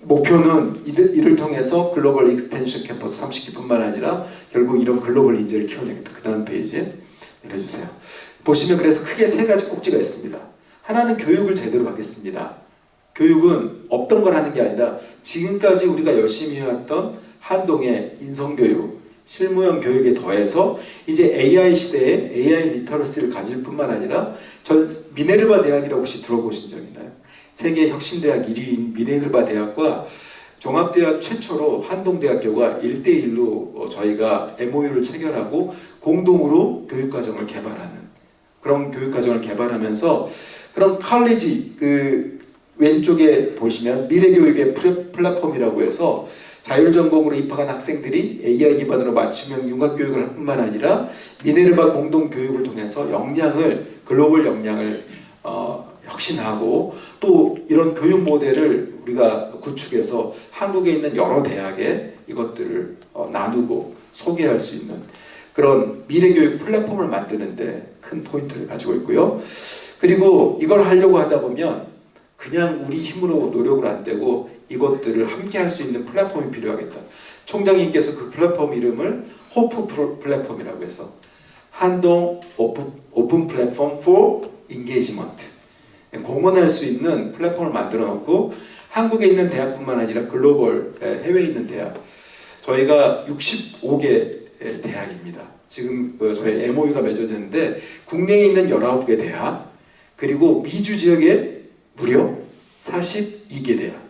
목표는 이를 통해서 글로벌 익스텐션 캠퍼스 30기뿐만 아니라 결국 이런 글로벌 인재를 키워내겠다. 그 다음 페이지 내려주세요. 보시면 그래서 크게 3가지 꼭지가 있습니다. 하나는 교육을 제대로 하겠습니다. 교육은 없던 걸 하는 게 아니라 지금까지 우리가 열심히 해왔던 한동의 인성교육, 실무형 교육에 더해서 이제 AI 시대에 AI 리터러시를 가질 뿐만 아니라 전 미네르바 대학이라고 혹시 들어보신 적 있나요? 세계 혁신대학 1위인 미네르바 대학과 종합대학 최초로 한동대학교가 1대1로 저희가 MOU를 체결하고 공동으로 교육과정을 개발하는, 그런 교육과정을 개발하면서 그런 컬리지, 그 왼쪽에 보시면 미래교육의 플랫폼이라고 해서 자율전공으로 입학한 학생들이 AI 기반으로 맞춤형 융합교육을 할 뿐만 아니라 미네르바 공동교육을 통해서 글로벌 역량을 혁신하고 또 이런 교육 모델을 우리가 구축해서 한국에 있는 여러 대학에 이것들을 나누고 소개할 수 있는 그런 미래교육 플랫폼을 만드는데 큰 포인트를 가지고 있고요. 그리고 이걸 하려고 하다 보면 그냥 우리 힘으로 노력을 안 되고 이것들을 함께 할 수 있는 플랫폼이 필요하겠다. 총장님께서 그 플랫폼 이름을 호프 플랫폼이라고 해서 한동 오픈 플랫폼 for engagement, 공헌할 수 있는 플랫폼을 만들어 놓고 한국에 있는 대학뿐만 아니라 글로벌 해외에 있는 대학, 저희가 65개 대학입니다. 지금 저희 MOU가 맺어졌는데 국내에 있는 19개 대학, 그리고 미주 지역에 무려 42개 대학,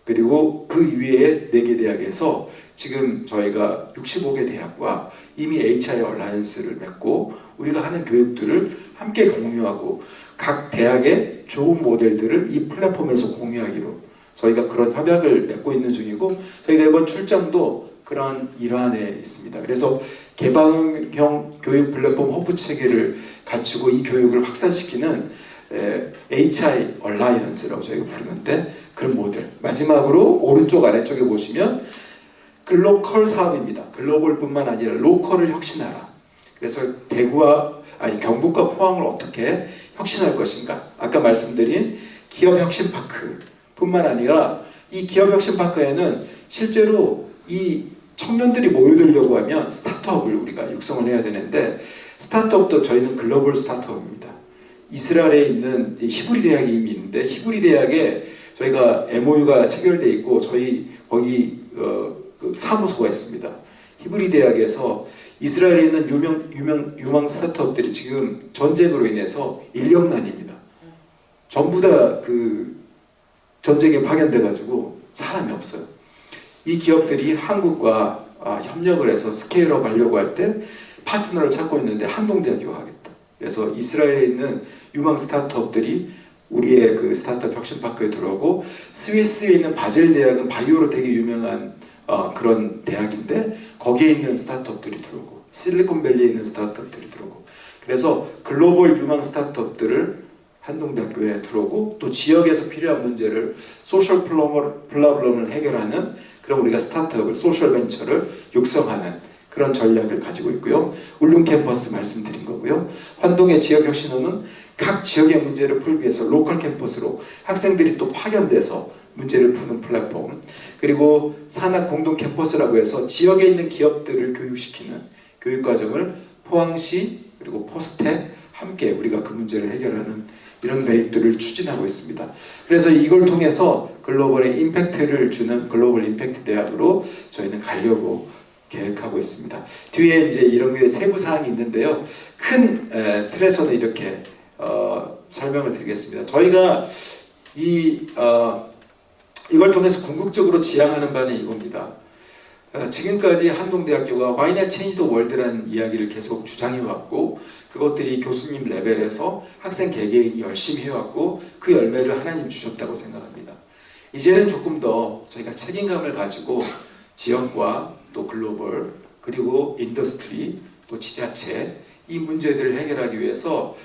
그리고 그 위에 4개 대학에서 지금 저희가 65개 대학과 이미 HI 얼라이언스를 맺고 우리가 하는 교육들을 함께 공유하고 각 대학의 좋은 모델들을 이 플랫폼에서 공유하기로 저희가 그런 협약을 맺고 있는 중이고, 저희가 이번 출장도 그런 일환에 있습니다. 그래서 개방형 교육 플랫폼 호프 체계를 갖추고 이 교육을 확산시키는 HI 얼라이언스라고 저희가 부르는데 그런 모델. 마지막으로 오른쪽 아래쪽에 보시면 글로컬 사업입니다. 글로벌뿐만 아니라 로컬을 혁신하라. 그래서 경북과 포항을 어떻게 혁신할 것인가. 아까 말씀드린 기업혁신파크뿐만 아니라 이 기업혁신파크에는 실제로 이 청년들이 모여들려고 하면 스타트업을 우리가 육성을 해야 되는데, 스타트업도 저희는 글로벌 스타트업입니다. 이스라엘에 있는 히브리 대학이 이미 있는데 히브리 대학에 저희가 MOU가 체결돼 있고 저희 거기 그 사무소가 있습니다. 히브리 대학에서 이스라엘에 있는 유망 스타트업들이 지금 전쟁으로 인해서 인력난입니다. 전부 다 그 전쟁에 파견돼 가지고 사람이 없어요. 이 기업들이 한국과 협력을 해서 스케일업 하려고 할 때 파트너를 찾고 있는데 한동대학교가 하겠다. 그래서 이스라엘에 있는 유망 스타트업들이 우리의 그 스타트업 혁신파크에 들어오고, 스위스에 있는 바젤 대학은 바이오로 되게 유명한 그런 대학인데 거기에 있는 스타트업들이 들어오고, 실리콘밸리에 있는 스타트업들이 들어오고, 그래서 글로벌 유망 스타트업들을 한동대학교에 들어오고, 또 지역에서 필요한 문제를 소셜 플러블럼을 해결하는 그런 우리가 스타트업을, 소셜 벤처를 육성하는 그런 전략을 가지고 있고요. 울릉 캠퍼스 말씀드린 거고요. 환동의 지역혁신원은 각 지역의 문제를 풀기 위해서 로컬 캠퍼스로 학생들이 또 파견돼서 문제를 푸는 플랫폼, 그리고 산학 공동 캠퍼스라고 해서 지역에 있는 기업들을 교육시키는 교육과정을 포항시 그리고 포스텍 함께 우리가 그 문제를 해결하는 이런 계획들을 추진하고 있습니다. 그래서 이걸 통해서 글로벌에 임팩트를 주는 글로벌 임팩트 대학으로 저희는 가려고 계획하고 있습니다. 뒤에 이제 이런 게 세부 사항이 있는데요. 큰 틀에서는 이렇게 설명을 드리겠습니다. 저희가 이걸 통해서 궁극적으로 지향하는 바는 이겁니다. 지금까지 한동대학교가 Why not change the world라는 이야기를 계속 주장해왔고, 그것들이 교수님 레벨에서 학생 개개인이 열심히 해왔고 그 열매를 하나님 주셨다고 생각합니다. 이제는 조금 더 저희가 책임감을 가지고 지역과 또 글로벌 그리고 인더스트리 또 지자체 이 문제들을 해결하기 위해서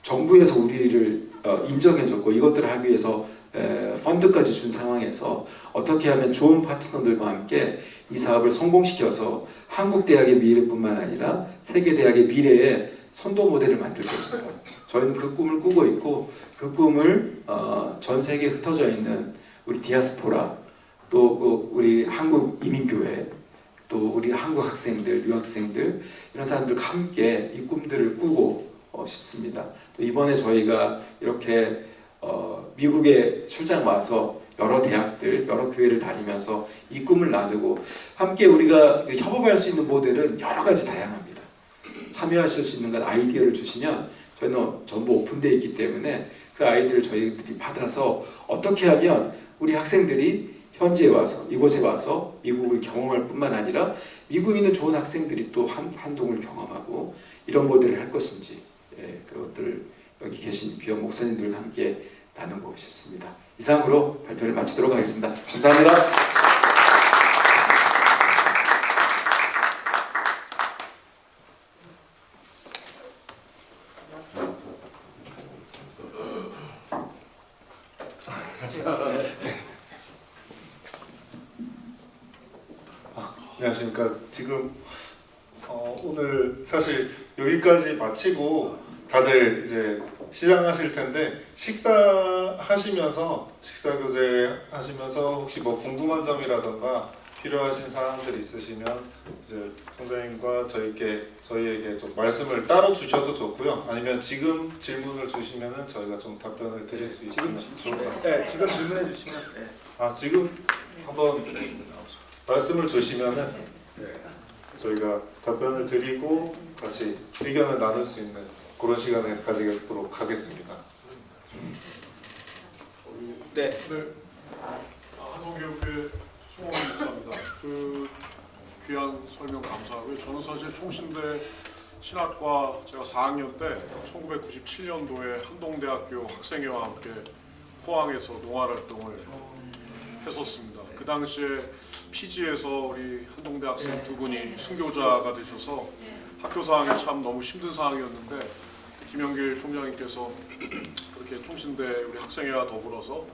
정부에서 우리를 인정해줬고 이것들을 하기 위해서 펀드까지 준 상황에서 어떻게 하면 좋은 파트너들과 함께 이 사업을 성공시켜서 한국 대학의 미래뿐만 아니라 세계 대학의 미래의 선도 모델을 만들 것인가. 저희는 그 꿈을 꾸고 있고 그 꿈을 전 세계에 흩어져 있는 우리 디아스포라, 또 우리 한국 이민교회, 또 우리 한국 학생들, 유학생들 이런 사람들과 함께 이 꿈들을 꾸고 싶습니다. 또 이번에 저희가 이렇게 미국에 출장 와서 여러 대학들, 여러 교회를 다니면서 이 꿈을 나누고 함께 우리가 협업할 수 있는 모델은 여러 가지 다양합니다. 참여하실 수 있는 것 아이디어를 주시면 저희는 전부 오픈되어 있기 때문에 그 아이디어를 저희들이 받아서 어떻게 하면 우리 학생들이 현지에 와서 이곳에 와서 미국을 경험할 뿐만 아니라 미국에 있는 좋은 학생들이 또 한동을 경험하고 이런 모델을 할 것인지, 그것들을 여기 계신 귀한 목사님들과 함께 나누고 싶습니다. 이상으로 발표를 마치도록 하겠습니다. 감사합니다.
안녕하십니까. 지금 오늘 사실 여기까지 마치고 다들 이제 시장하실 텐데 식사하시면서 식사 교제 하시면서 혹시 뭐 궁금한 점이라던가 필요하신 사항들 있으시면 이제 총장님과 저희에게 좀 말씀을 따로 주셔도 좋고요. 아니면 지금 질문을 주시면은 저희가 좀 답변을 드릴 수 있으면 좋을 것 같습니다.
네, 지금 질문해 주시면
지금 한번 말씀을 주시면은 저희가 답변을 드리고 같이 의견을 나눌 수 있는 그런 시간을 가지도록 하겠습니다.
네.
한동교육회 송원 목사입니다. 그 귀한 설명 감사하고요. 저는 사실 총신대 신학과 제가 4학년 때 1997년도에 한동대학교 학생회와 함께 포항에서 농활 활동을 했었습니다. 그 당시에 피지에서 우리 한동대 학생 두 분이 순교자가 되셔서 학교 상황이 참 너무 힘든 상황이었는데 김영길 총장님께서 그렇게 총신대 우리 학생회와 더불어서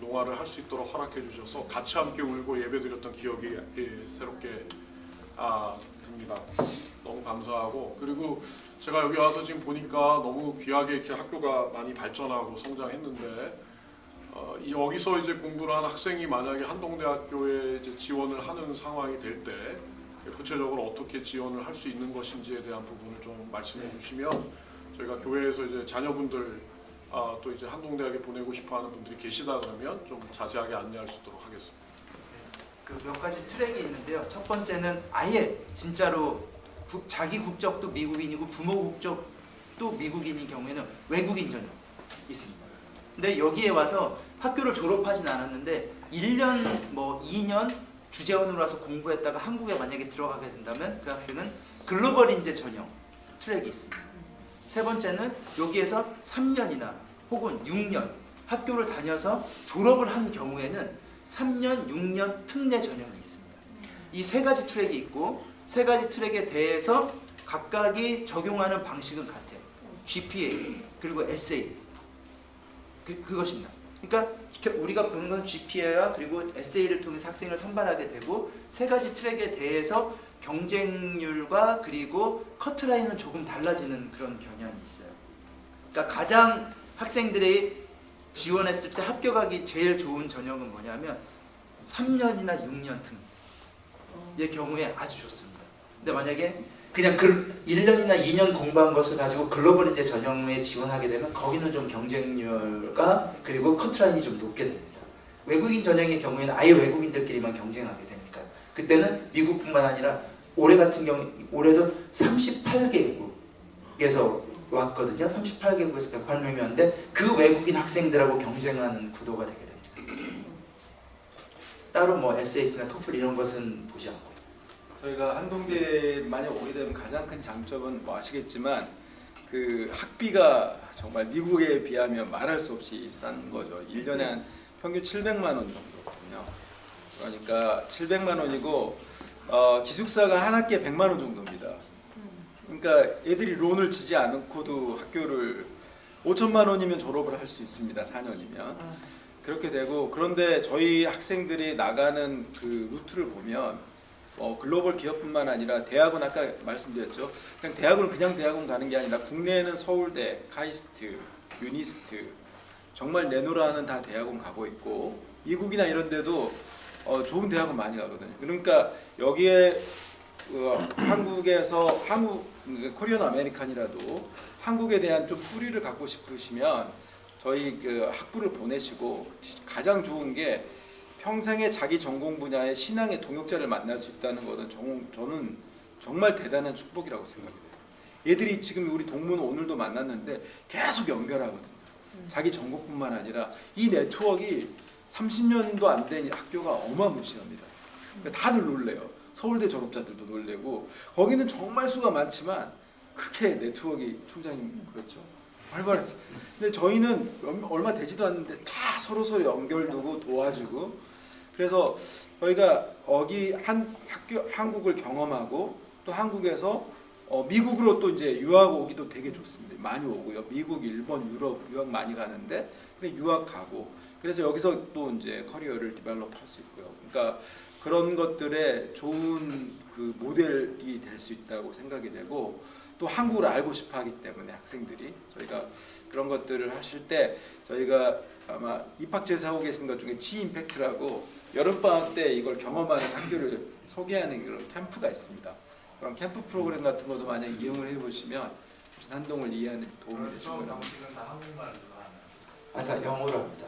농활을 할 수 있도록 허락해 주셔서 같이 함께 울고 예배드렸던 기억이 새롭게 듭니다. 너무 감사하고, 그리고 제가 여기 와서 지금 보니까 너무 귀하게 이렇게 학교가 많이 발전하고 성장했는데 여기서 이제 공부를 한 학생이 만약에 한동대학교에 이제 지원을 하는 상황이 될 때 구체적으로 어떻게 지원을 할 수 있는 것인지에 대한 부분을 좀 말씀해 주시면 저희가 교회에서 이제 자녀분들 또 이제 한동대학에 보내고 싶어하는 분들이 계시다 그러면 좀 자세하게 안내할 수 있도록 하겠습니다.
그 몇 가지 트랙이 있는데요. 첫 번째는 아예 진짜로 자기 국적도 미국인이고 부모 국적도 미국인인 경우에는 외국인 전형 있습니다. 근데 여기에 와서 학교를 졸업하진 않았는데 1년 뭐 2년 주재원으로 와서 공부했다가 한국에 만약에 들어가게 된다면 그 학생은 글로벌 인재 전형 트랙이 있습니다. 세 번째는 여기에서 3년이나 혹은 6년 학교를 다녀서 졸업을 한 경우에는 3년, 6년 특례 전형이 있습니다. 이 세 가지 트랙이 있고 세 가지 트랙에 대해서 각각이 적용하는 방식은 같아요. GPA 그리고 essay 그것입니다. 그러니까 우리가 보는 건 GPA와 그리고 essay를 통해서 학생을 선발하게 되고 세 가지 트랙에 대해서 경쟁률과 그리고 커트라인은 조금 달라지는 그런 경향이 있어요. 그러니까 가장 학생들이 지원했을 때 합격하기 제일 좋은 전형은 뭐냐면 3년이나 6년 등의 경우에 아주 좋습니다. 근데 만약에 그냥 1년이나 2년 공부한 것을 가지고 글로벌 인재 전형에 지원하게 되면 거기는 좀 경쟁률과 그리고 커트라인이 좀 높게 됩니다. 외국인 전형의 경우에는 아예 외국인들끼리만 경쟁하게 되니까요. 그때는 미국뿐만 아니라 올해 같은 경우 올해도 38개국에서 왔거든요. 38개국에서 108명이 왔는데 그 외국인 학생들하고 경쟁하는 구도가 되게 됩니다. 따로 뭐 SAT나 토플 이런 것은 보지 않고.
저희가 한동대에 만약 오게 되면 가장 큰 장점은 뭐 아시겠지만 그 학비가 정말 미국에 비하면 말할 수 없이 싼 거죠. 1년에 한 평균 700만 원 정도거든요. 그러니까 700만 원이고 기숙사가 한 학기에 100만 원 정도입니다. 그러니까 애들이 론을 치지 않고도 학교를 5천만 원이면 졸업을 할 수 있습니다. 4년이면. 그렇게 되고, 그런데 저희 학생들이 나가는 그 루트를 보면 글로벌 기업뿐만 아니라 대학은 아까 말씀드렸죠. 그냥 대학은 대학원 가는 게 아니라 국내에는 서울대, 카이스트, 유니스트 정말 내노라는 다 대학원 가고 있고 미국이나 이런 데도 좋은 대학원 많이 가거든요. 그러니까 여기에 한국에서 코리안 아메리칸이라도 한국에 대한 좀 뿌리를 갖고 싶으시면 저희 그 학부를 보내시고 가장 좋은 게 평생에 자기 전공 분야의 신앙의 동역자를 만날 수 있다는 것은 저는 정말 대단한 축복이라고 생각해요. 얘들이 지금 우리 동문 오늘도 만났는데 계속 연결하거든요. 자기 전공뿐만 아니라 이 네트워크가 30년도 안 된 학교가 어마무시합니다. 그러니까 다들 놀래요. 서울대 졸업자들도 놀래고 거기는 정말 수가 많지만 그렇게 네트워크가 총장님 그렇죠.
활발했어요. 근데 저희는 얼마 되지도 않는데 다 서로 연결되고 도와주고, 그래서 저희가 여기 한국을 경험하고 또 한국에서 미국으로 또 이제 유학 오기도 되게 좋습니다. 많이 오고요. 미국, 일본, 유럽 유학 많이 가는데 그냥 유학 가고, 그래서 여기서 또 이제 커리어를 디벨롭 할 수 있고요. 그러니까 그런 것들의 좋은 그 모델이 될 수 있다고 생각이 되고, 또 한국을 알고 싶어 하기 때문에 학생들이 저희가 그런 것들을 하실 때 저희가 아마 입학처에서 하고 계신 것 중에 G-임팩트라고 여름방학 때 이걸 경험하는 학교를 소개하는 그런 캠프가 있습니다. 그런 캠프 프로그램 같은 것도 만약 이용을 해보시면 한동을 이해하는 데 도움이 되실 거라고.
다 영어로 합니다.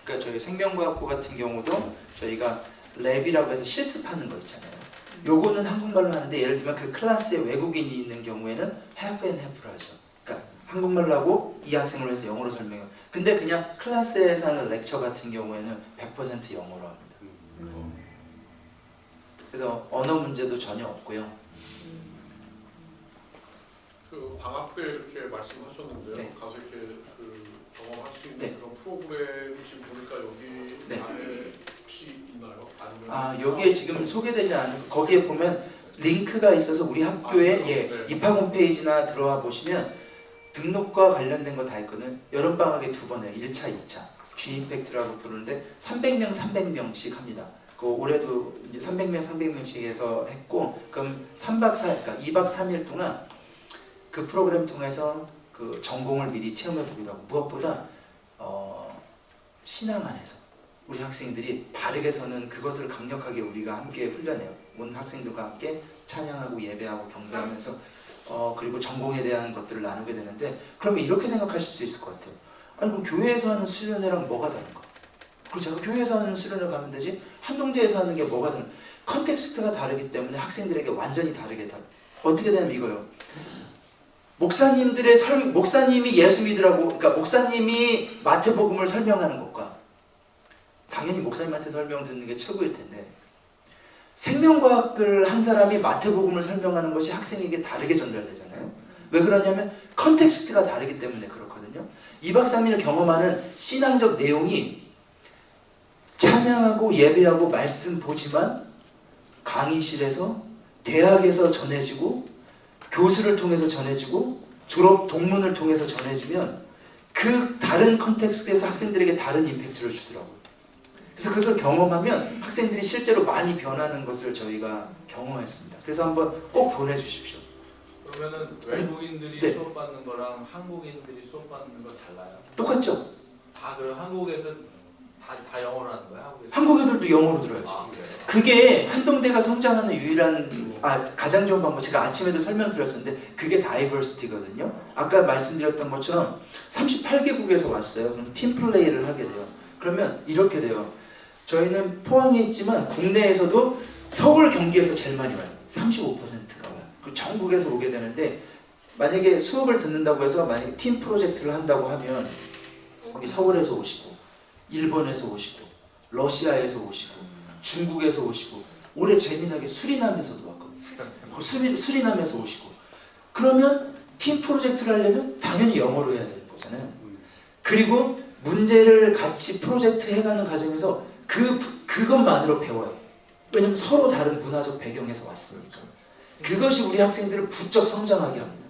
그러니까 저희 생명과학부 같은 경우도 저희가 랩이라고 해서 실습하는 거 있잖아요. 요거는 한국말로 하는데, 예를 들면 그 클래스에 외국인이 있는 경우에는 half and half로 하죠. 그러니까 한국말로 하고 이 학생을 위해서 영어로 설명해요. 근데 그냥 클래스에서 하는 렉처 같은 경우에는 100% 영어로 합니다. 그래서 언어 문제도 전혀 없고요.
그 방학 때 이렇게 말씀하셨는데요.
네.
가서 이렇게 그 경험할 수 있는
네.
그런 프로그램 지금 보니까 여기
네.
안에 혹시 있나요? 아니면
여기에 지금 소개되지 않은, 거기에 보면 링크가 있어서 우리 학교에
네.
입학 홈페이지나 들어와 보시면 등록과 관련된 거 다 있거든. 여름방학에 2번 해요. 1차, 2차. G-임팩트라고 부르는데 300명, 300명씩 합니다. 그 올해도 이제 300명, 300명씩 해서 했고, 그럼 3박 4일, 그러니까 2박 3일 동안 그 프로그램 통해서 그 전공을 미리 체험해 보기도 하고, 무엇보다 신앙 안에서 우리 학생들이 바르게 서는 그것을 강력하게 우리가 함께 훈련해요. 온 학생들과 함께 찬양하고 예배하고 경배하면서 그리고 전공에 대한 것들을 나누게 되는데, 그러면 이렇게 생각하실 수 있을 것 같아요. 아니 그럼 교회에서 하는 수련회랑 뭐가 다른가? 그리고 제가 교회에서 하는 수련회 가면 되지 한동대에서 하는 게 뭐가 다른? 컨텍스트가 다르기 때문에 학생들에게 완전히 다르게 어떻게 되냐면 이거요. 목사님이 예수 믿으라고, 그러니까 목사님이 마태복음을 설명하는 것과, 당연히 목사님한테 설명 듣는 게 최고일 텐데, 생명과학을 한 사람이 마태복음을 설명하는 것이 학생에게 다르게 전달되잖아요. 왜 그러냐면 컨텍스트가 다르기 때문에 그렇거든요. 2박 3일 경험하는 신앙적 내용이 찬양하고 예배하고 말씀 보지만 강의실에서, 대학에서 전해지고, 교수를 통해서 전해지고, 졸업 동문을 통해서 전해지면 그 다른 컨텍스트에서 학생들에게 다른 임팩트를 주더라고요. 그래서 그것을 경험하면 학생들이 실제로 많이 변하는 것을 저희가 경험했습니다. 그래서 한번 꼭 보내주십시오.
그러면은 외국인들이
네.
수업 받는 거랑 한국인들이 수업 받는 거 달라요?
똑같죠?
다 그럼 한국에서 다 영어로 하는 거예요? 한국에서?
한국 애들도 영어로 들어야죠.
아, 그래요?
그게 한동대가 성장하는 유일한 가장 좋은 방법, 제가 아침에도 설명드렸었는데 그게 다이버시티거든요. 아까 말씀드렸던 것처럼 38개국에서 왔어요. 그럼 팀플레이를 하게 돼요. 그러면 이렇게 돼요. 저희는 포항에 있지만 국내에서도 서울, 경기에서 제일 많이 와요. 35%가 와요. 그리고 전국에서 오게 되는데, 만약에 수업을 듣는다고 해서 만약에 팀 프로젝트를 한다고 하면 여기 서울에서 오시고, 일본에서 오시고, 러시아에서 오시고, 중국에서 오시고, 올해 재미나게 수리남에서도 왔거든요. 수리남에서 오시고, 그러면 팀 프로젝트를 하려면 당연히 영어로 해야 되는 거잖아요. 그리고 문제를 같이 프로젝트 해가는 과정에서 그것만으로 배워요. 왜냐면 서로 다른 문화적 배경에서 왔으니까. 그것이 우리 학생들을 부쩍 성장하게 합니다.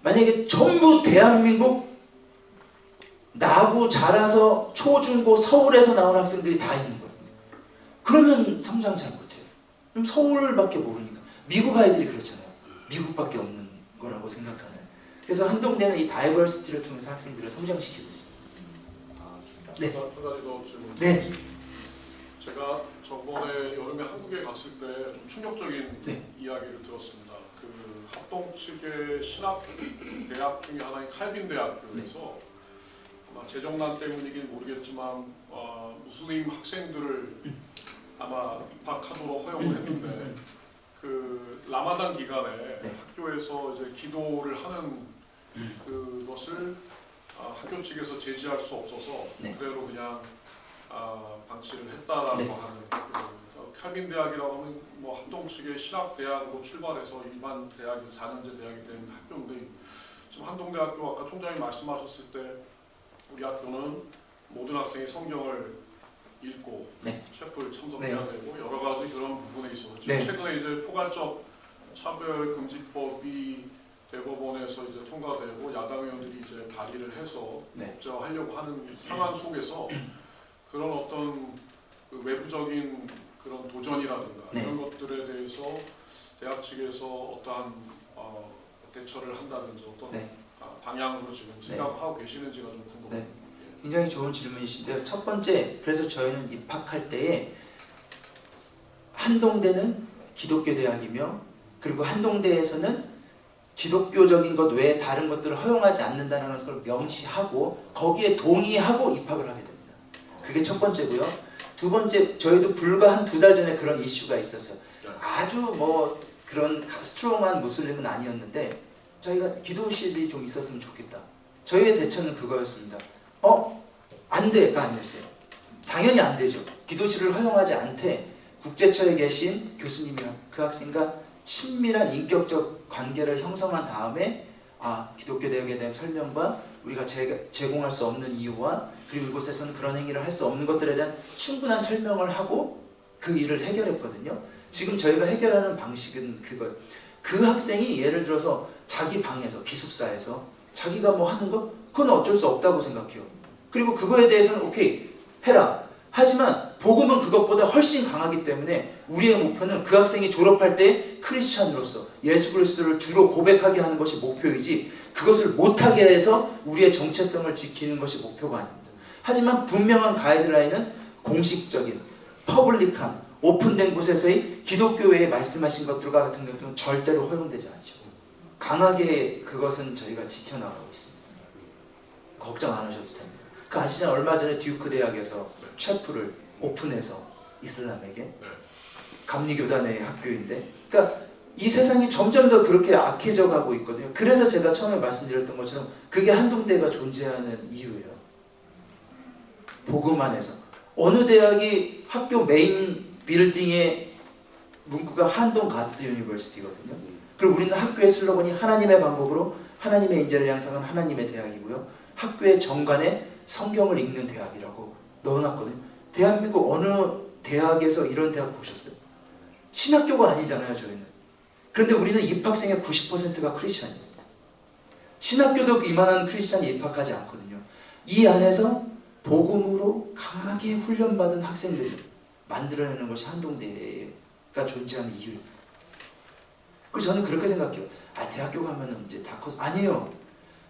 만약에 전부 대한민국 나고 자라서 초중고 서울에서 나온 학생들이 다 있는 거예요. 그러면 성장 잘 못해요. 그럼 서울밖에 모르니까. 미국 아이들이 그렇잖아요. 미국밖에 없는 거라고 생각하는. 그래서 한동대는 이 다이버시티를 통해서 학생들을 성장시키고 있어요. 네.
한 가지 더 질문.
네.
제가 저번에 여름에 한국에 갔을 때 좀 충격적인
네.
이야기를 들었습니다. 그 합동 측의 신학 대학 중에 하나인 칼빈 대학교에서 아마 재정난 때문이긴 모르겠지만 무슬림 학생들을 아마 입학하도록 허용을 했는데, 그 라마단 기간에
네.
학교에서 이제 기도를 하는 그것을 학교 측에서 제지할 수 없어서
네.
그대로 그냥 방치를 했다라고
네.
하는 칼빈 대학이라고 하면 뭐 합동 측의 신학 대학으로 출발해서 일반 대학이 4년제 대학이 되는 학교인데, 지금 한동대학교 아까 총장님 말씀하셨을 때 우리 학교는 모든 학생이 성경을 읽고
네.
셰프를 참석해야 되고 여러 가지 그런 부분에 있어서
네.
최근에 이제 포괄적 차별금지법이 대법원에서 이제 통과되고 야당 의원들이 이제 발의를 해서
네.
법제화하려고 하는 상황 속에서 그런 어떤 그 외부적인 그런 도전이라든가
네.
이런 것들에 대해서 대학 측에서 어떠한 대처를 한다든지 어떤
네.
방향으로 지금 생각하고 계시는지가 좀 궁금합니다.
네. 굉장히 좋은 질문이신데요. 첫 번째, 그래서 저희는 입학할 때에 한동대는 기독교 대학이며 그리고 한동대에서는 기독교적인 것 외에 다른 것들을 허용하지 않는다는 것을 명시하고 거기에 동의하고 입학을 하게 됩니다. 그게 첫 번째고요. 두 번째, 저희도 불과 한 2달 전에 그런 이슈가 있었어요. 아주 뭐 그런 스트롱한 무슬림은 아니었는데 저희가 기도실이 좀 있었으면 좋겠다. 저희의 대처는 그거였습니다. 안 돼가 아니었어요. 당연히 안 되죠. 기도실을 허용하지 않되 국제처에 계신 교수님이 그 학생과 친밀한 인격적 관계를 형성한 다음에 기독교 대학에 대한 설명과 우리가 제공할 수 없는 이유와 그리고 이곳에서는 그런 행위를 할 수 없는 것들에 대한 충분한 설명을 하고 그 일을 해결했거든요. 지금 저희가 해결하는 방식은 그거예요. 그 학생이 예를 들어서 자기 방에서 기숙사에서 자기가 뭐 하는 거 그건 어쩔 수 없다고 생각해요. 그리고 그거에 대해서는 오케이 해라. 하지만 복음은 그것보다 훨씬 강하기 때문에 우리의 목표는 그 학생이 졸업할 때 크리스찬으로서 예수 그리스도를 주로 고백하게 하는 것이 목표이지 그것을 못하게 해서 우리의 정체성을 지키는 것이 목표가 아닙니다. 하지만 분명한 가이드라인은 공식적인 퍼블릭한 오픈된 곳에서의 기독교회에 말씀하신 것들과 같은 경우는 절대로 허용되지 않죠. 강하게 그것은 저희가 지켜나가고 있습니다. 걱정 안 하셔도 됩니다. 그 아시잖아요. 얼마 전에 듀크 대학에서 셰프를 오픈해서 이슬람에게 감리교단의 학교인데 그러니까 이 세상이 점점 더 그렇게 악해져 가고 있거든요. 그래서 제가 처음에 말씀드렸던 것처럼 그게 한동대가 존재하는 이유예요. 복음 안에서 어느 대학이 학교 메인 빌딩의 문구가 한동 가츠 유니버시티거든요. 그리고 우리는 학교의 슬로건이 하나님의 방법으로 하나님의 인재를 양성한 하나님의 대학이고요. 학교의 정관에 성경을 읽는 대학이라고 넣어놨거든요. 대한민국 어느 대학에서 이런 대학 보셨어요? 신학교가 아니잖아요, 저희는. 그런데 우리는 입학생의 90%가 크리스찬이에요. 신학교도 이만한 크리스찬이 입학하지 않거든요. 이 안에서 복음으로 강하게 훈련받은 학생들을 만들어내는 것이 한동대가 존재하는 이유입니다. 그래서 저는 그렇게 생각해요. 대학교 가면 이제 다 커서 아니에요.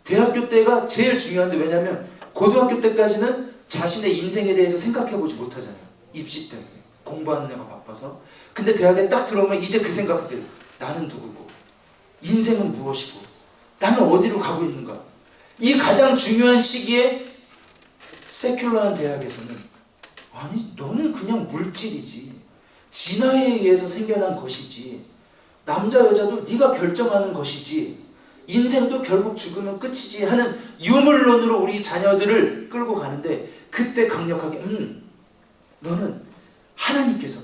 대학교 때가 제일 중요한데 왜냐하면 고등학교 때까지는 자신의 인생에 대해서 생각해보지 못하잖아요. 입시 때문에 공부하느냐가 바빠서. 근데 대학에 딱 들어오면 이제 그 생각하게 돼요. 나는 누구고 인생은 무엇이고 나는 어디로 가고 있는가. 이 가장 중요한 시기에 세큘러한 대학에서는 아니 너는 그냥 물질이지 진화에 의해서 생겨난 것이지 남자 여자도 네가 결정하는 것이지 인생도 결국 죽으면 끝이지 하는 유물론으로 우리 자녀들을 끌고 가는데 그때 강력하게 너는 하나님께서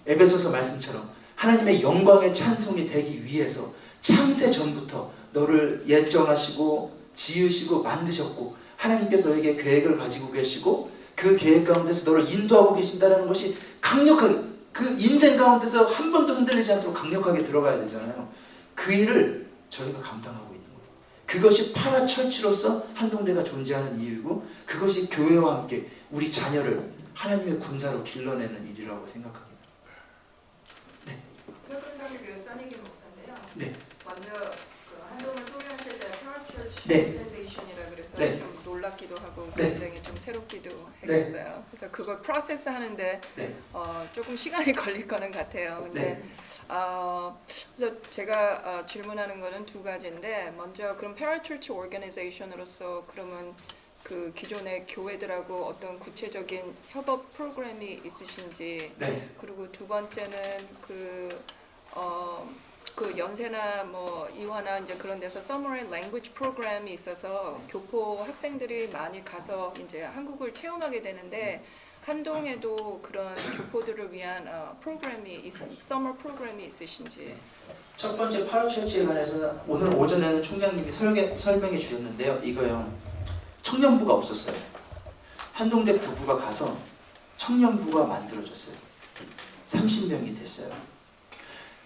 에베소서 말씀처럼 하나님의 영광의 찬송이 되기 위해서 창세 전부터 너를 예정하시고 지으시고 만드셨고 하나님께서 너에게 계획을 가지고 계시고 그 계획 가운데서 너를 인도하고 계신다는 것이 강력하게 그 인생 가운데서 한 번도 흔들리지 않도록 강력하게 들어가야 되잖아요. 그 일을 저희가 감당하고 있는 거예요. 그것이 파라철치로서 한동대가 존재하는 이유이고 그것이 교회와 함께 우리 자녀를 하나님의 군사로 길러내는 일이라고 생각합니다. 네.
그 써니기 목사인데요.
네.
먼저 그 한동을 소개하실 때 파라철치
네.
오르가나이제이션이라 그래서
네.
좀 놀랍기도 하고
네.
굉장히 좀 새롭기도
네.
했어요. 그래서 그걸 프로세스 하는데
네.
조금 시간이 걸릴 거는 같아요. 근데 그래서 제가 질문하는 거는 두 가지인데 먼저 그럼 파라철치 오르가나이제이션으로서 그러면 그 기존의 교회들하고 어떤 구체적인 협업 프로그램이 있으신지
네.
그리고 두 번째는 그 연세나 뭐 이화나 이제 그런 데서 Summer Language 프로그램이 있어서 교포 학생들이 많이 가서 이제 한국을 체험하게 되는데 한동에도 그런 교포들을 위한 서머 프로그램이 있으신지.
첫 번째 파라철치에 관해서는 오늘 오전에는 총장님이 설명해 주셨는데요. 이거요. 청년부가 없었어요. 한동대 부부가 가서 청년부가 만들어졌어요. 30명이 됐어요.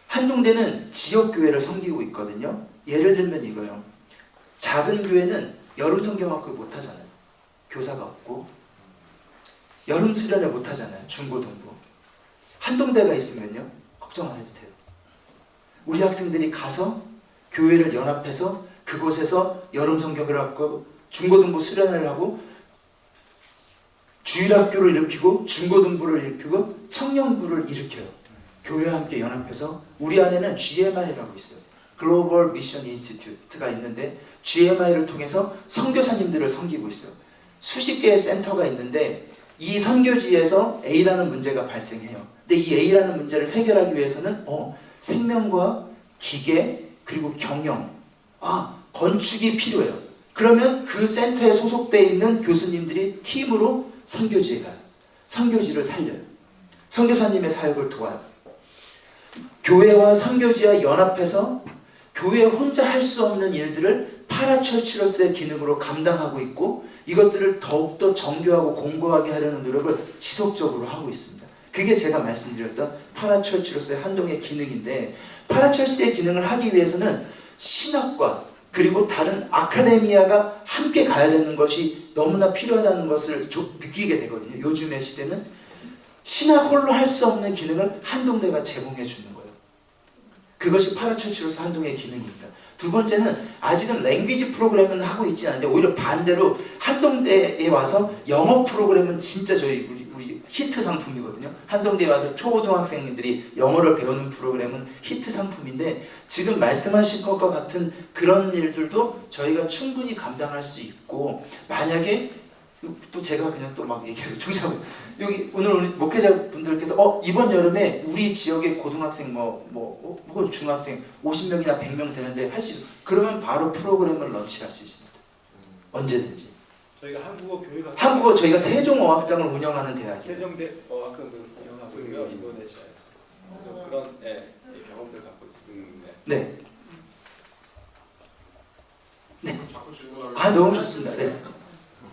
한동대는 지역교회를 섬기고 있거든요. 예를 들면 이거요. 작은 교회는 여름 성경학교 못하잖아요. 교사가 없고 여름 수련회 못하잖아요. 중고등부. 한동대가 있으면요. 걱정 안 해도 돼요. 우리 학생들이 가서 교회를 연합해서 그곳에서 여름 성경학교 중고등부 수련회를 하고 주일학교를 일으키고 중고등부를 일으키고 청년부를 일으켜요. 교회와 함께 연합해서 우리 안에는 GMI라고 있어요. 글로벌 미션 인스티튜트가 있는데 GMI를 통해서 선교사님들을 섬기고 있어요. 수십 개의 센터가 있는데 이 선교지에서 A라는 문제가 발생해요. 근데 이 A라는 문제를 해결하기 위해서는 생명과 기계 그리고 경영, 건축이 필요해요. 그러면 그 센터에 소속되어 있는 교수님들이 팀으로 선교지에 가요. 선교지를 살려요. 선교사님의 사역을 도와요. 교회와 선교지와 연합해서 교회 혼자 할 수 없는 일들을 파라철치로서의 기능으로 감당하고 있고 이것들을 더욱더 정교하고 공고하게 하려는 노력을 지속적으로 하고 있습니다. 그게 제가 말씀드렸던 파라철치로서의 한동의 기능인데 파라철치의 기능을 하기 위해서는 신학과 그리고 다른 아카데미아가 함께 가야 되는 것이 너무나 필요하다는 것을 느끼게 되거든요. 요즘의 시대는 신학 홀로 할 수 없는 기능을 한동대가 제공해 주는 거예요. 그것이 파라철치로서 한동의 기능입니다. 두 번째는 아직은 랭귀지 프로그램은 하고 있지 않은데 오히려 반대로 한동대에 와서 영어 프로그램은 진짜 우리 히트 상품이거든요. 한동대에 와서 초등학생들이 영어를 배우는 프로그램은 히트 상품인데 지금 말씀하신 것과 같은 그런 일들도 저희가 충분히 감당할 수 있고 만약에 또 제가 그냥 또 막 얘기해서 총장을 여기 오늘 우리 목회자분들께서 이번 여름에 우리 지역의 고등학생 혹은 중학생 50명이나 100명 되는데 할 수 있어. 그러면 바로 프로그램을 런치할 수 있습니다. 언제든지.
저희가
한국어 저희가 세종어학당을 운영하는 대학이에요.
세종대 어학당도 운영하고 있고요. 인도네시아에서. 그래서 그런 경험들 갖고 있습니다.
네.
자꾸 질문하겠습니다.
너무 좋습니다. 네.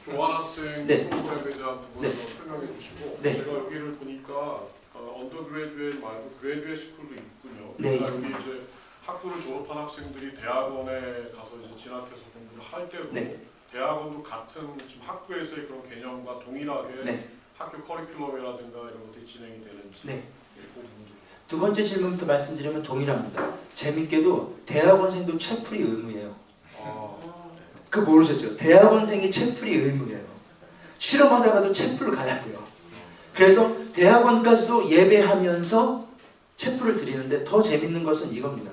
교환학생
네.
프로그램에 대한 부분을
네.
설명해 주시고
네.
제가 여기를 보니까 언더그레듀에이트 말고 그레듀에이트 스쿨도 있군요.
네,
그러니까
있습니다.
여기 이제 학부를 졸업한 학생들이 대학원에 가서 이제 진학해서 공부를 할 때도
네.
대학원도 같은 지금 학부에서의 그런 개념과 동일하게
네.
학교 커리큘럼이라든가 이런 것들이 진행이 되는지
네.
그 부분도
두 번째 질문부터 말씀드리면 동일합니다. 재밌게도 대학원생도 채플이 의무예요. 그거 모르셨죠? 대학원생이 채플이 의무예요. 실험하다가도 채플을 가야 돼요. 그래서 대학원까지도 예배하면서 채플을 드리는데 더 재밌는 것은 이겁니다.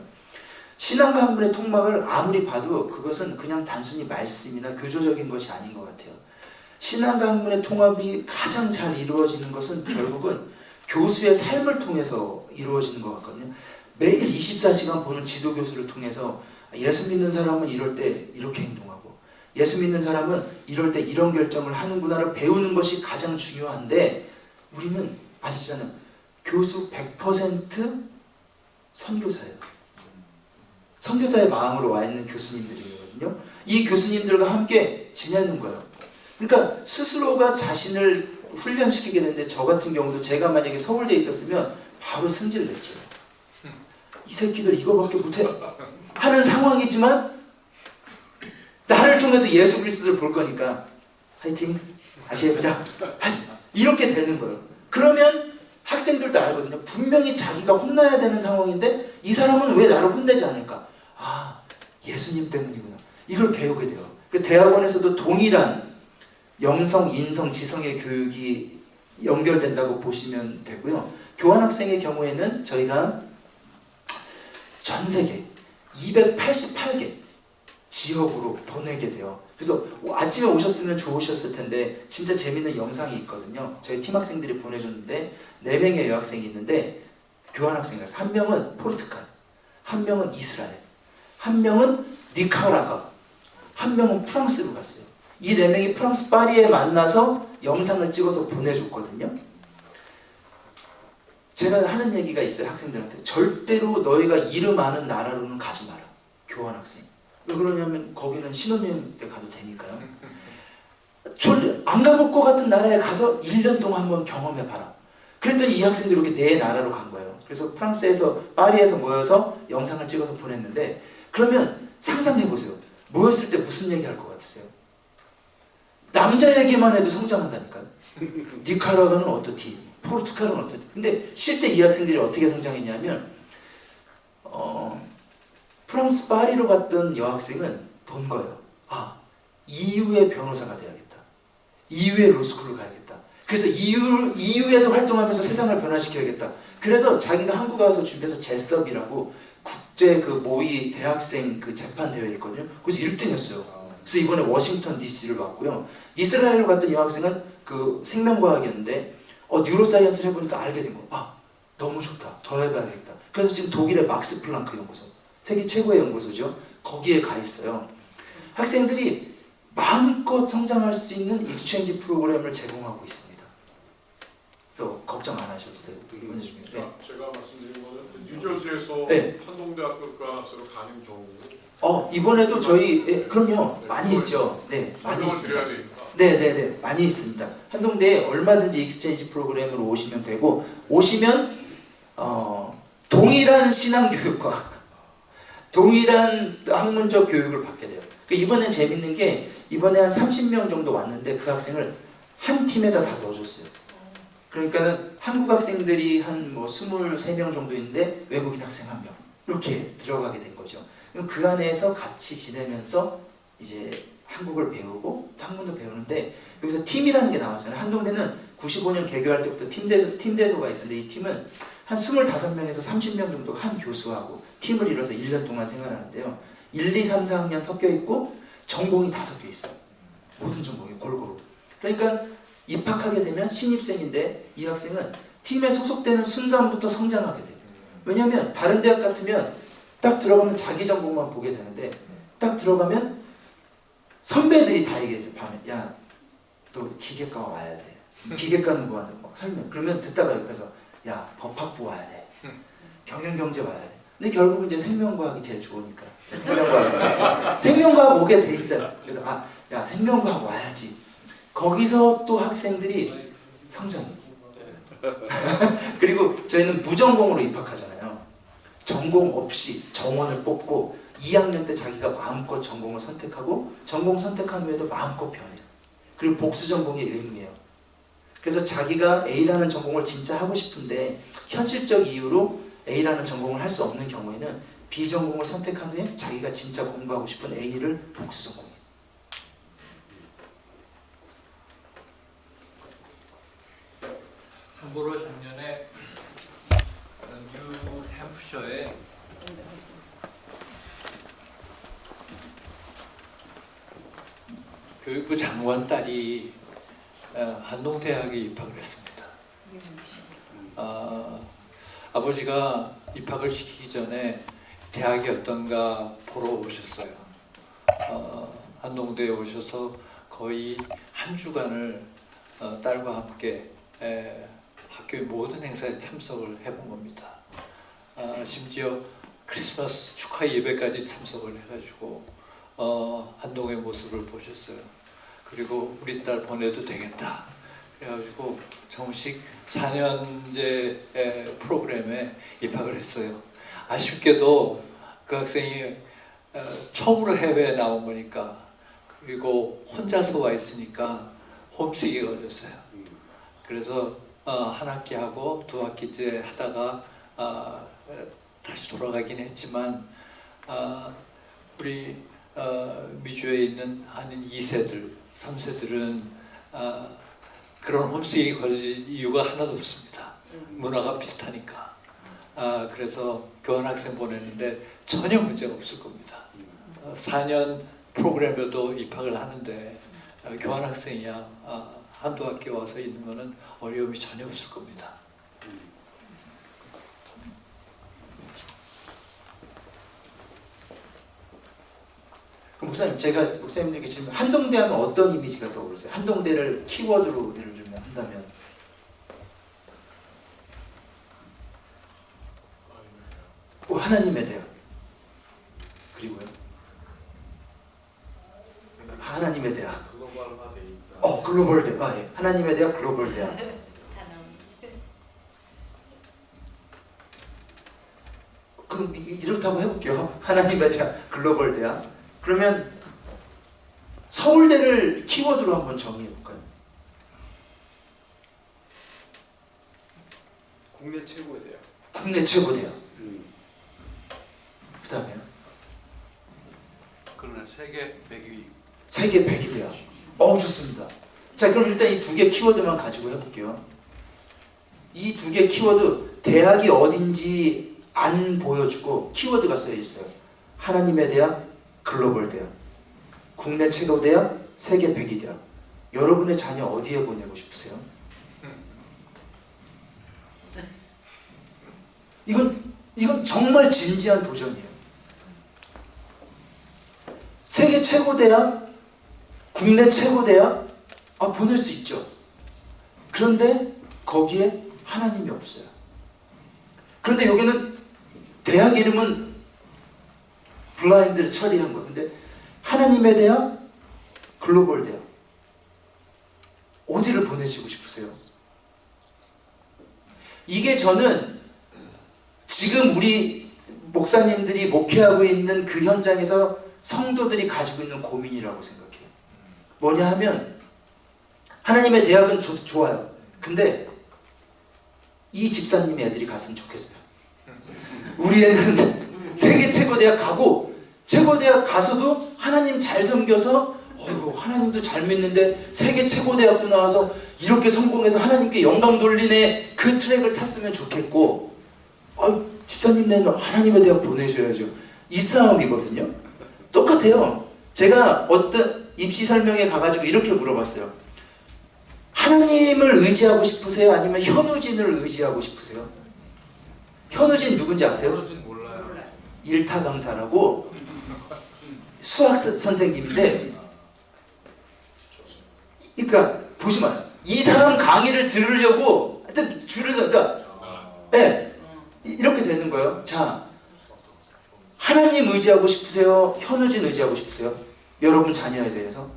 신앙과 학문의 통막을 아무리 봐도 그것은 그냥 단순히 말씀이나 교조적인 것이 아닌 것 같아요. 신앙과 학문의 통합이 가장 잘 이루어지는 것은 결국은 교수의 삶을 통해서 이루어지는 것 같거든요. 매일 24시간 보는 지도교수를 통해서 예수 믿는 사람은 이럴 때 이렇게 행동하고 예수 믿는 사람은 이럴 때 이런 결정을 하는구나를 배우는 것이 가장 중요한데 우리는 아시잖아요. 교수 100% 선교사예요. 선교사의 마음으로 와 있는 교수님들이거든요. 이 교수님들과 함께 지내는 거예요. 그러니까 스스로가 자신을 훈련시키게 되는데 저 같은 경우도 제가 만약에 서울대에 있었으면 바로 승질 냈죠. 이 새끼들 이거밖에 못해 하는 상황이지만 나를 통해서 예수 그리스도를 볼 거니까 화이팅 다시 해보자 이렇게 되는 거예요. 그러면 학생들도 알거든요. 분명히 자기가 혼나야 되는 상황인데 이 사람은 왜 나를 혼내지 않을까? 예수님 때문이구나. 이걸 배우게 돼요. 그래서 대학원에서도 동일한 영성, 인성, 지성의 교육이 연결된다고 보시면 되고요. 교환학생의 경우에는 저희가 전 세계 288개 지역으로 보내게 돼요. 그래서 아침에 오셨으면 좋으셨을 텐데 진짜 재밌는 영상이 있거든요. 저희 팀 학생들이 보내줬는데 4명의 여학생이 있는데 교환학생이라서 한 명은 포르투갈, 한 명은 이스라엘, 한 명은 니카라과, 한 명은 프랑스로 갔어요. 이 4명이 프랑스 파리에 만나서 영상을 찍어서 보내줬거든요. 제가 하는 얘기가 있어요. 학생들한테. 절대로 너희가 이름 아는 나라로는 가지 마라. 교환학생. 왜 그러냐면 거기는 신혼여행 때 가도 되니까요. 안 가볼 것 같은 나라에 가서 1년 동안 한번 경험해봐라. 그랬더니 이 학생들이 이렇게 내 나라로 간 거예요. 그래서 프랑스에서 파리에서 모여서 영상을 찍어서 보냈는데, 그러면 상상해보세요. 모였을 때 무슨 얘기 할 것 같으세요? 남자 얘기만 해도 성장한다니까요. 니카라과는 어떻디, 포르투갈은 어떻디. 근데 실제 이 학생들이 어떻게 성장했냐면 프랑스 파리로 갔던 여학생은 본 거예요. 아, EU의 변호사가 돼야겠다. EU의 로스쿨을 가야겠다. 그래서 EU에서 활동하면서 세상을 변화시켜야겠다. 그래서 자기가 한국에 와서 준비해서 제섭이라고 국제 그 모의 대학생 그 재판 대회 있거든요. 그래서 1등했어요. 그래서 이번에 워싱턴 DC를 갔고요. 이스라엘로 갔던 여학생은 그 생명과학이었는데 뉴로사이언스를 해보니까 알게 된 거. 아, 너무 좋다. 더 해봐야겠다. 그래서 지금 독일의 막스 플랑크 연구소, 세계 최고의 연구소죠. 거기에 가 있어요. 학생들이 마음껏 성장할 수 있는 익스체인지 프로그램을 제공하고 있습니다. 그래서 걱정 안 하셔도 되고. 보내주면. 네.
제가 말씀드린 거는 뉴저지에서
네.
한동대학교 가서 가는 경우
이번에도 저희 그럼요.
네,
많이 있죠. 네, 많이
설명을
있습니다.
드려야 되니까.
네네네, 많이 있습니다. 한동대에 얼마든지 익스체인지 프로그램으로 오시면 되고, 오시면 동일한 신앙교육과 동일한 학문적 교육을 받게 돼요. 이번엔 재밌는 게, 이번에 한 30명 정도 왔는데 그 학생을 한 팀에다 다 넣어줬어요. 그러니까는 한국 학생들이 한 뭐 23명 정도 있는데 외국인 학생 1명 이렇게 들어가게 된 거죠. 그럼 그 안에서 같이 지내면서 이제 한국을 배우고 학문도 배우는데, 여기서 팀이라는 게 나왔잖아요. 한동대는 95년 개교할 때부터 팀대소가 있었는데, 이 팀은 한 25명에서 30명 정도 한 교수하고 팀을 이뤄서 1년 동안 생활하는데요. 1, 2, 3, 4학년 섞여 있고 전공이 다 섞여 있어요. 모든 전공이 골고루. 그러니까 입학하게 되면 신입생인데 이 학생은 팀에 소속되는 순간부터 성장하게 돼요. 왜냐하면 다른 대학 같으면 딱 들어가면 자기 전공만 보게 되는데, 딱 들어가면 선배들이 다 얘기해줘요. 밤에 야, 너 기계과 와야 돼. 기계과는 뭐 하는 거 설명. 그러면 듣다가 옆에서 야, 법학부 와야 돼. 경영경제 와야 돼. 근데 결국은 이제 생명과학이 제일 좋으니까 생명과학 오게 돼 있어요. 그래서 야, 생명과학 와야지. 거기서 또 학생들이 성장해요. 그리고 저희는 무전공으로 입학하잖아요. 전공 없이 정원을 뽑고 2학년 때 자기가 마음껏 전공을 선택하고, 전공 선택한 후에도 마음껏 변해요. 그리고 복수 전공이 의무예요. 그래서 자기가 A라는 전공을 진짜 하고 싶은데 현실적 이유로 A라는 전공을 할 수 없는 경우에는 B 전공을 선택한 후에 자기가 진짜 공부하고 싶은 A를 복수 전공해요.
참고로 작년에 뉴햄프셔에 교육부 장관 딸이 한동대학에 입학을 했습니다. 아버지가 입학을 시키기 전에 대학이 어떤가 보러 오셨어요. 한동대에 오셔서 거의 한 주간을 딸과 함께 학교의 모든 행사에 참석을 해본 겁니다. 심지어 크리스마스 축하 예배까지 참석을 해가지고 한동의 모습을 보셨어요. 그리고 우리 딸 보내도 되겠다. 그래가지고 정식 4년제 프로그램에 입학을 했어요. 아쉽게도 그 학생이 처음으로 해외에 나온 거니까, 그리고 혼자서 와 있으니까 홈식이 걸렸어요. 그래서 한 학기 하고 2학기째 하다가 다시 돌아가긴 했지만, 우리 미주에 있는 한인 2세들, 3세들은 그런 홈식이 걸릴 이유가 하나도 없습니다. 문화가 비슷하니까. 그래서 교환학생 보냈는데 전혀 문제가 없을 겁니다. 4년 프로그램에도 입학을 하는데 교환학생이야 한두 학기 와서 있는 거는 어려움이 전혀 없을 겁니다.
그럼 목사님, 제가 목사님들에게 질문, 한동대 하면 어떤 이미지가 떠오르세요? 한동대를 키워드로 예를 들면 한다면 하나님에 대한, 그리고요 하나님에 대한 글로벌 대학, 예. 하나님에 대한 글로벌 대학. 그럼 이렇다고 해볼게요. 하나님에 대한 글로벌 대학. 그러면 서울대를 키워드로 한번 정의해볼까요?
국내 최고의 대학.
국내 최고 대학. 그 다음에요?
그러면 세계 100위.
세계 100위 대학. 좋습니다. 자, 그럼 일단 이 두 개 키워드만 가지고 해볼게요. 이 두 개 키워드, 대학이 어딘지 안 보여주고 키워드가 쓰여 있어요. 하나님의 대학, 글로벌 대학, 국내 최고 대학, 세계 100위 대학. 여러분의 자녀 어디에 보내고 싶으세요? 이건 정말 진지한 도전이에요. 세계 최고 대학, 국내 최고 대학, 보낼 수 있죠. 그런데 거기에 하나님이 없어요. 그런데 여기는 대학 이름은 블라인드를 처리한 거예요. 근데 하나님의 대학, 글로벌 대학, 어디를 보내시고 싶으세요? 이게 저는 지금 우리 목사님들이 목회하고 있는 그 현장에서 성도들이 가지고 있는 고민이라고 생각해요. 뭐냐 하면 하나님의 대학은 좋아요. 근데 이 집사님의 애들이 갔으면 좋겠어요. 우리 애들은 세계 최고 대학 가고, 최고 대학 가서도 하나님 잘 섬겨서 하나님도 잘 믿는데 세계 최고 대학도 나와서 이렇게 성공해서 하나님께 영광 돌리네, 그 트랙을 탔으면 좋겠고, 집사님네는 하나님의 대학 보내셔야죠. 이 싸움이거든요. 똑같아요. 제가 어떤 입시 설명회 가가지고 이렇게 물어봤어요. 하나님을 의지하고 싶으세요? 아니면 현우진을 의지하고 싶으세요? 현우진 누군지 아세요?
현우진 몰라요.
일타 강사라고 수학 선생님인데, 그러니까 보시면 이 사람 강의를 들으려고 하여튼 줄을 서, 그러니까 이렇게 되는 거예요. 자, 하나님 의지하고 싶으세요? 현우진 의지하고 싶으세요? 여러분 자녀에 대해서?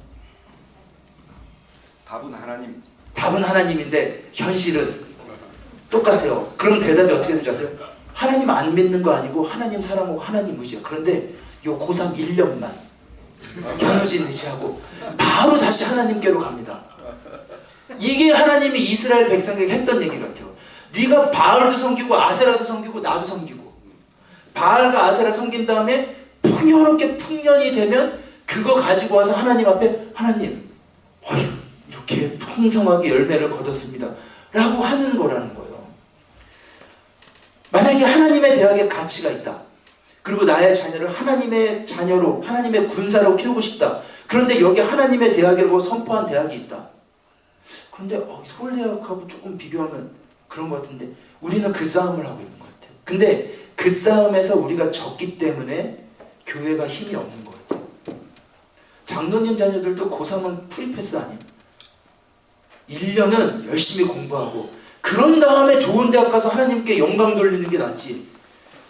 답은 하나님.
답은 하나님인데 현실은 똑같아요. 그럼 대답이 어떻게 되는지 아세요? 하나님 안 믿는 거 아니고 하나님 사랑하고 하나님 의지해요. 그런데 요 고3 1년만 현우진 의지하고 바로 다시 하나님께로 갑니다. 이게 하나님이 이스라엘 백성에게 했던 얘기 같아요. 네가 바알도 섬기고 아세라도 섬기고 나도 섬기고, 바알과 아세라 섬긴 다음에 풍요롭게 풍년이 되면 그거 가지고 와서 하나님 앞에, 하나님 이렇게 풍성하게 열매를 거뒀습니다 라고 하는 거라는 거예요. 만약에 하나님의 대학에 가치가 있다, 그리고 나의 자녀를 하나님의 자녀로, 하나님의 군사로 키우고 싶다, 그런데 여기 하나님의 대학이라고 선포한 대학이 있다. 그런데 서울대학하고 조금 비교하면 그런 것 같은데, 우리는 그 싸움을 하고 있는 것 같아요. 근데 그 싸움에서 우리가 졌기 때문에 교회가 힘이 없는 것 같아요. 장로님 자녀들도 고3은 프리패스 아니에요? 1년은 열심히 공부하고 그런 다음에 좋은 대학 가서 하나님께 영광 돌리는 게 낫지.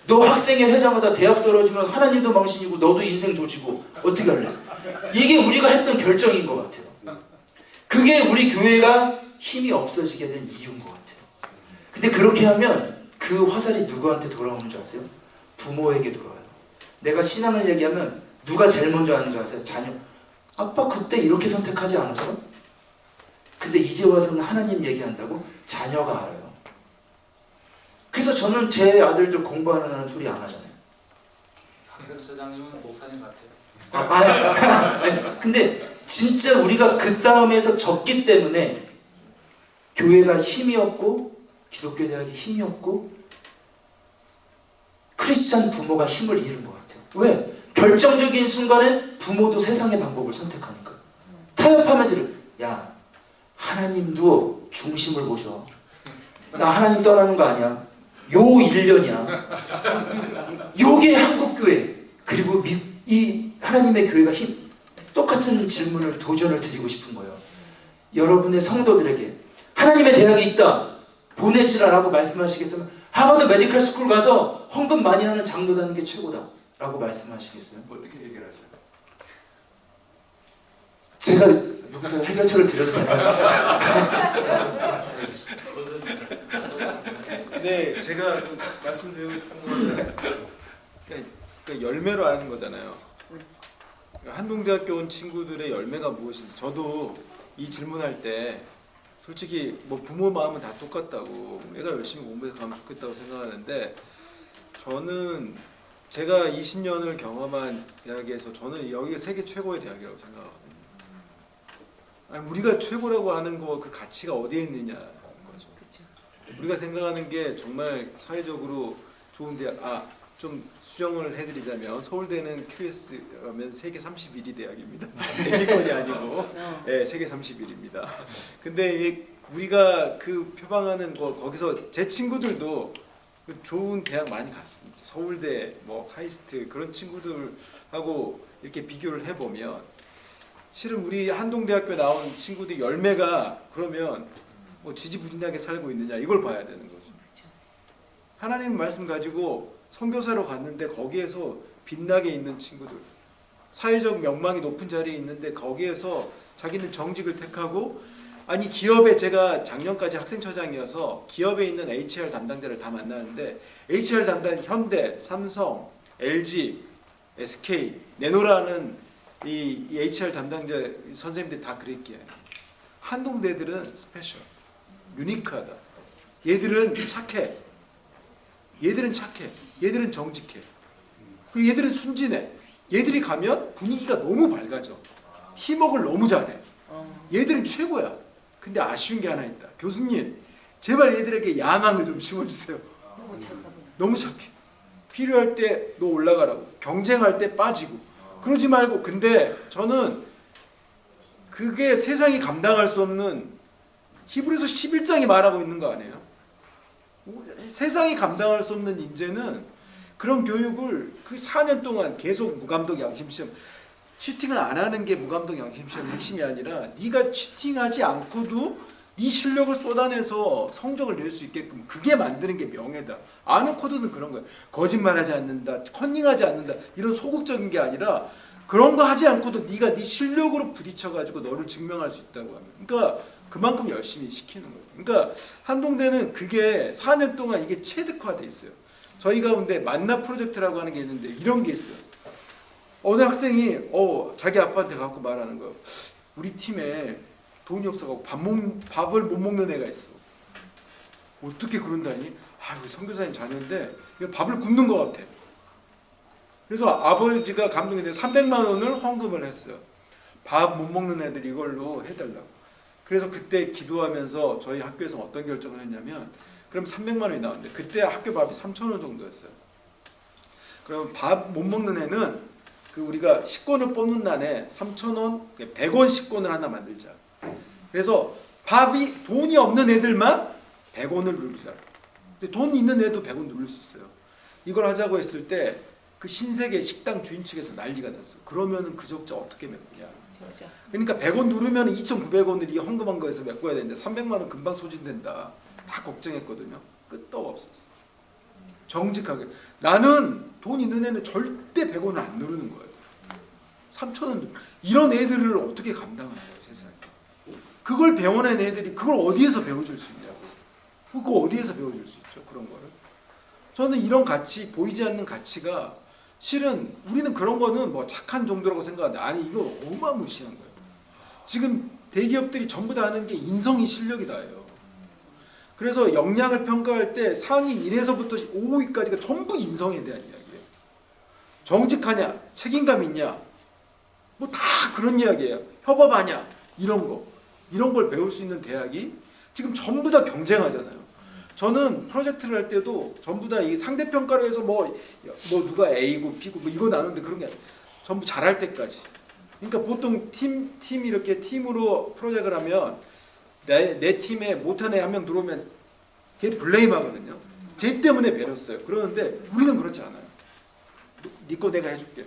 너 학생회 회장하다 대학 떨어지면 하나님도 망신이고 너도 인생 조지고 어떻게 할래? 이게 우리가 했던 결정인 것 같아요. 그게 우리 교회가 힘이 없어지게 된 이유인 것 같아요. 근데 그렇게 하면 그 화살이 누구한테 돌아오는 줄 아세요? 부모에게 돌아와요. 내가 신앙을 얘기하면 누가 제일 먼저 하는 줄 아세요? 자녀. 아빠 그때 이렇게 선택하지 않았어? 근데 이제 와서는 하나님 얘기한다고? 자녀가 알아요. 그래서 저는 제 아들들 공부하는 소리 안 하잖아요.
학생회장님은 목사님 같아요.
근데 진짜 우리가 그 싸움에서 졌기 때문에 교회가 힘이 없고, 기독교 대학이 힘이 없고, 크리스찬 부모가 힘을 잃은 것 같아요. 왜? 결정적인 순간엔 부모도 세상의 방법을 선택하니까. 타협하면서 야, 하나님도 중심을 보셔. 나 하나님 떠나는 거 아니야. 요 1년이야. 요게 한국교회, 그리고 이 하나님의 교회가 똑같은 질문을 도전을 드리고 싶은 거예요. 여러분의 성도들에게 하나님의 대학이 있다 보내시라라고 말씀하시겠으면 하버드 메디컬 스쿨 가서 헌금 많이 하는 장로 다는 게 최고다 라고 말씀하시겠어요?
어떻게 해결하죠?
제가 여기서 해결책을 드려도 되나요?
네, 제가 좀 말씀드리고 싶은 거는 그러니까 열매로 아는 거잖아요. 그러니까 한동대학교 온 친구들의 열매가 무엇인지 저도 이 질문할 때 솔직히 뭐 부모 마음은 다 똑같다고 애가 열심히 공부해서 가면 좋겠다고 생각하는데 저는 제가 20년을 경험한 대학에서 저는 여기가 세계 최고의 대학이라고 생각하거든요. 아니, 우리가 최고라고 하는 거 그 가치가 어디에 있느냐는 거죠. 우리가 생각하는 게 정말 사회적으로 좋은 대학, 좀 수정을 해드리자면 서울대는 QS라면 세계 31위 대학입니다. 100위권이 아니고 세계 31위입니다. 근데 우리가 그 표방하는 거 거기서 제 친구들도 좋은 대학 많이 갔습니다. 서울대, 뭐 카이스트 그런 친구들하고 이렇게 비교를 해보면 실은 우리 한동대학교 나온 친구들 열매가 그러면 뭐 지지부진하게 살고 있느냐 이걸 봐야 되는 거죠. 하나님 말씀 가지고 선교사로 갔는데 거기에서 빛나게 있는 친구들, 사회적 명망이 높은 자리에 있는데 거기에서 자기는 정직을 택하고 아니 기업에 제가 작년까지 학생처장이어서 기업에 있는 HR 담당자를 다 만나는데 HR 담당 현대, 삼성, LG, SK, 내노라는 이 HR 담당자 선생님들이 다 그랬기에 한동대들은 스페셜, 유니크하다. 얘들은 착해. 얘들은 착해. 얘들은 정직해. 그리고 얘들은 순진해. 얘들이 가면 분위기가 너무 밝아져. 팀워크를 너무 잘해. 얘들은 최고야. 근데 아쉬운 게 하나 있다. 교수님, 제발 얘들에게 야망을 좀 심어주세요. 너무 착해. 필요할 때 너 올라가라고. 경쟁할 때 빠지고. 그러지 말고. 근데 저는 그게 세상이 감당할 수 없는 히브리서 11장이 말하고 있는 거 아니에요? 세상이 감당할 수 없는 인재는 그런 교육을 그 4년 동안 계속 무감독 양심시험, 치팅을 안 하는 게 무감독 양심시험의 핵심이 아니라 네가 치팅하지 않고도 네 실력을 쏟아내서 성적을 낼 수 있게끔 그게 만드는 게 명예다. 아는 코드는 그런 거야. 거짓말하지 않는다, 컨닝하지 않는다 이런 소극적인 게 아니라 그런 거 하지 않고도 네가 네 실력으로 부딪혀가지고 너를 증명할 수 있다고 하는. 그러니까 그만큼 열심히 시키는 거예요. 그러니까 한동대는 그게 4년 동안 이게 체득화돼 있어요. 저희 가운데 만나 프로젝트라고 하는 게 있는데 이런 게 있어요. 어느 학생이 자기 아빠한테 갖고 말하는 거. 우리 팀에 돈이 없어가지고 밥을 못 먹는 애가 있어. 어떻게 그런다니? 우리 선교사님 자녀인데 이거 밥을 굶는 것 같아. 그래서 아버지가 감동인데 300만 원을 헌금을 했어요. 밥 못 먹는 애들 이걸로 해달라고. 그래서 그때 기도하면서 저희 학교에서 어떤 결정을 했냐면 그럼 300만 원이 나왔는데 그때 학교 밥이 3,000원 정도였어요. 그럼 밥 못 먹는 애는 그 우리가 식권을 뽑는 날에 3,000원, 100원 식권을 하나 만들자. 그래서 밥이 돈이 없는 애들만 100원을 누르자. 근데 돈 있는 애도 100원 누를 수 있어요. 이걸 하자고 했을 때 그 신세계 식당 주인 측에서 난리가 났어. 그러면은 그 적자 어떻게 메꾸냐. 그러니까 100원 누르면 2,900원을 이 헌금한 거에서 메꿔야 되는데 300만 원 금방 소진된다. 다 걱정했거든요. 끄떡 없었어. 정직하게. 나는 돈 있는 애는 절대 100원을 안 누르는 거예요. 3,000원. 이런 애들을 어떻게 감당하나요, 세상에. 그걸 배워낸 애들이 그걸 어디에서 배워줄 수 있냐고. 그거 어디에서 배워줄 수 있죠, 그런 거를. 저는 이런 가치, 보이지 않는 가치가 실은 우리는 그런 거는 뭐 착한 정도라고 생각하는데 아니 이거 어마무시한 거예요. 지금 대기업들이 전부 다 하는 게 인성이 실력이다예요. 그래서 역량을 평가할 때 상위 1에서부터 5위까지가 전부 인성에 대한 이야기예요. 정직하냐, 책임감 있냐, 뭐 다 그런 이야기예요. 협업하냐, 이런 거, 이런 걸 배울 수 있는 대학이 지금 전부 다 경쟁하잖아요. 저는 프로젝트를 할 때도 전부 다 이 상대 평가로 해서 뭐 누가 A고 B고 뭐 이거 나누는데 그런 게 아니라 전부 잘할 때까지. 그러니까 보통 팀 이렇게 팀으로 프로젝트를 하면 내 팀에 못한 애 한 명 들어오면 걔 블레임하거든요. 쟤 때문에 배렸어요. 그러는데 우리는 그렇지 않아요. 네 거 내가 해줄게.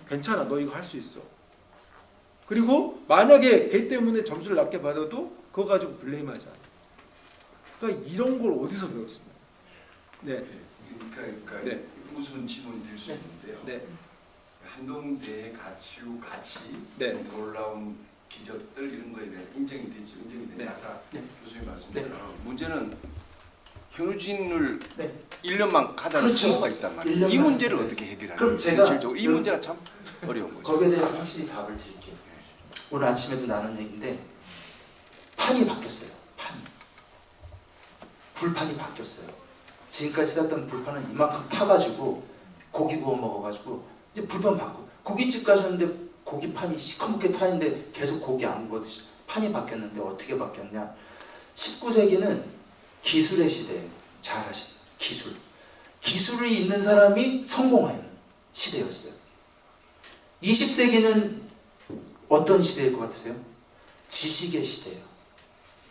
괜찮아, 너 이거 할 수 있어. 그리고 만약에 걔 때문에 점수를 낮게 받아도 그거 가지고 블레임하지 않아. 그러니까 이런 걸 어디서 배웠어요? 네.
그러니까
네.
우스운 질문이 될 수 있는데요.
네.
한동대의 가치,
네.
놀라운 기적들 이런 거에 대해 인정이 되지.
네.
아까
네.
교수님
네.
말씀대로 문제는 현우진을
네.
1년만 가자는
그렇죠.
친구가 있단 말이에요.
1년만.
이 문제를
네.
어떻게 해결하는
그럼
거예요?
제가
실질적으로 이
그-
문제가 참 어려운 거죠.
거기에 대해서 확실히 답을 드릴게요. 오늘 아침에도 나눈 얘기인데 판이 바뀌었어요. 불판이 바뀌었어요. 지금까지 쓰던 불판은 이만큼 타가지고 고기 구워 먹어가지고 이제 불판 바꾸고 고깃집 가셨는데 고기판이 시커멓게 타 있는데 계속 고기 안 구워드시. 판이 바뀌었는데 어떻게 바뀌었냐? 19세기는 기술의 시대예요. 잘 아시죠? 기술이 있는 사람이 성공하는 시대였어요. 20세기는 어떤 시대일 것 같으세요? 지식의 시대예요.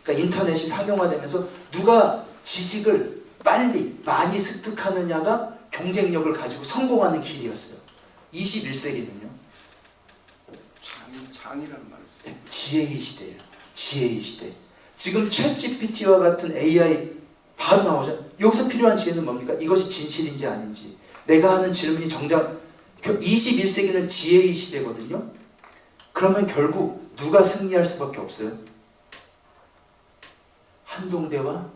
그러니까 인터넷이 상용화되면서 누가 지식을 빨리 많이 습득하느냐가 경쟁력을 가지고 성공하는 길이었어요. 21세기는요.
창이라는 말이 있어요.
지혜의 시대예요. 지혜의 시대. 지금 챗GPT와 같은 AI 바로 나오죠. 여기서 필요한 지혜는 뭡니까? 이것이 진실인지 아닌지. 내가 하는 질문이 정작 21세기는 지혜의 시대거든요. 그러면 결국 누가 승리할 수밖에 없어요? 한동대와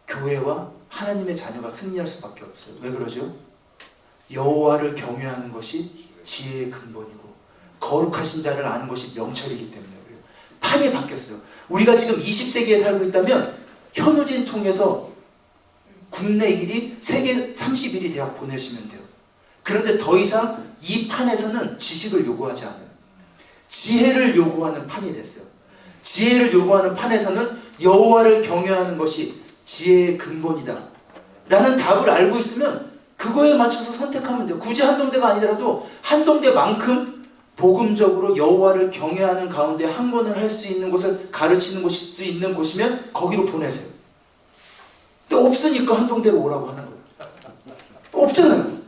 교회와 하나님의 자녀가 승리할 수밖에 없어요. 왜 그러죠? 여호와를 경외하는 것이 지혜의 근본이고 거룩하신 자를 아는 것이 명철이기 때문에 그래요. 판이 바뀌었어요. 우리가 지금 20세기에 살고 있다면 현우진 통해서 국내 1위, 세계 31위 대학 보내시면 돼요. 그런데 더 이상 이 판에서는 지식을 요구하지 않아요. 지혜를 요구하는 판이 됐어요. 지혜를 요구하는 판에서는 여호와를 경외하는 것이 지혜의 근본이다 라는 답을 알고 있으면 그거에 맞춰서 선택하면 돼요. 굳이 한동대가 아니더라도 한동대만큼 복음적으로 여호와를 경외하는 가운데 학문을 할 수 있는 곳을 가르치는 곳일 수 있는 곳이면 거기로 보내세요. 근데 없으니까 한동대로 오라고 하는 거예요. 없잖아요.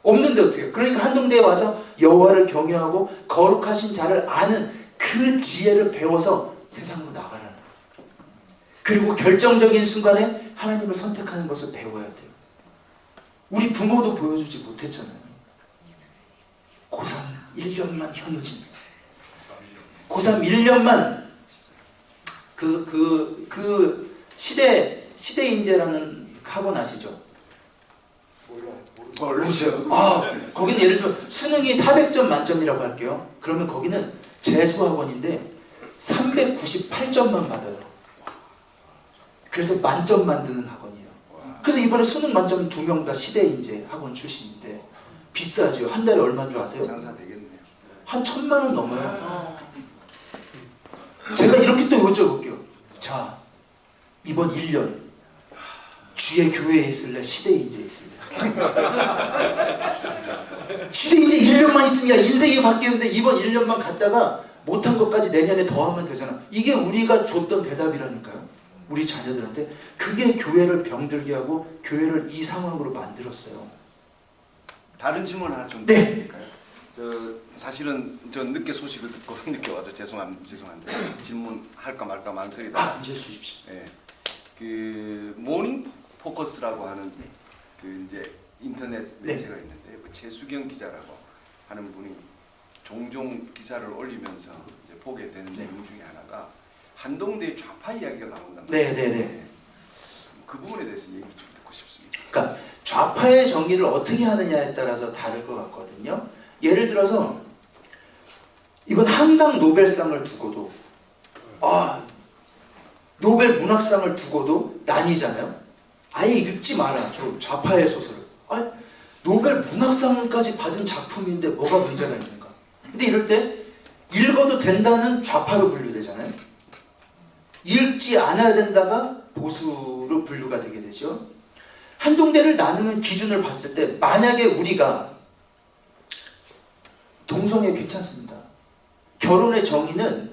없는데 어떻게 해요? 그러니까 한동대에 와서 여호와를 경외하고 거룩하신 자를 아는 그 지혜를 배워서 세상으로 나가라는 거예요. 그리고 결정적인 순간에 하나님을 선택하는 것을 배워야 돼요. 우리 부모도 보여주지 못했잖아요. 고3 1년만 현우진. 고3 1년만 그 시대 인재라는 학원 아시죠? 모르죠. 거기는 예를 들면 수능이 400점 만점이라고 할게요. 그러면 거기는 재수학원인데 398점만 받아요. 그래서 만점 만드는 학원이에요. 그래서 이번에 수능 만점 2명 다 시대인재 학원 출신인데 비싸죠. 한 달에 얼마인 줄 아세요?
장사 되겠네요.
한 1,000만 원 넘어요. 제가 이렇게 또 여쭤볼게요. 자, 이번 1년 주의 교회에 있을래? 시대인재 있을래? 시대인재 1년만 있으면 인생이 바뀌는데 이번 1년만 갔다가 못한 것까지 내년에 더 하면 되잖아. 이게 우리가 줬던 대답이라니까요. 우리 자녀들한테. 그게 교회를 병들게 하고 교회를 이 상황으로 만들었어요.
다른 질문 하나 좀
네.
드릴까요? 사실은 저 늦게 소식을 듣고 늦게 와서 죄송한데 질문할까 말까 망설이다.
문제 주십시오.
예, 그 모닝 포커스라고 하는 그 이제 인터넷 매체가 있는데 그 최수경 기자라고 하는 분이 종종 기사를 올리면서 이제 보게 되는 내용 중에 하나가 한동대의 좌파 이야기가 나온단 말이에요.
네네네.
그 부분에 대해서 얘기 좀 듣고 싶습니다.
그러니까 좌파의 정의를 어떻게 하느냐에 따라서 다를 것 같거든요. 예를 들어서 이번 한강 노벨상을 두고도 노벨 문학상을 두고도 나뉘잖아요. 아예 읽지 마라. 저 좌파의 소설을. 노벨 문학상까지 받은 작품인데 뭐가 문제가 있는가. 근데 이럴 때 읽어도 된다는 좌파로 분류되잖아요. 읽지 않아야 된다가 보수로 분류가 되게 되죠. 한동대를 나누는 기준을 봤을 때 만약에 우리가 동성애 괜찮습니다. 결혼의 정의는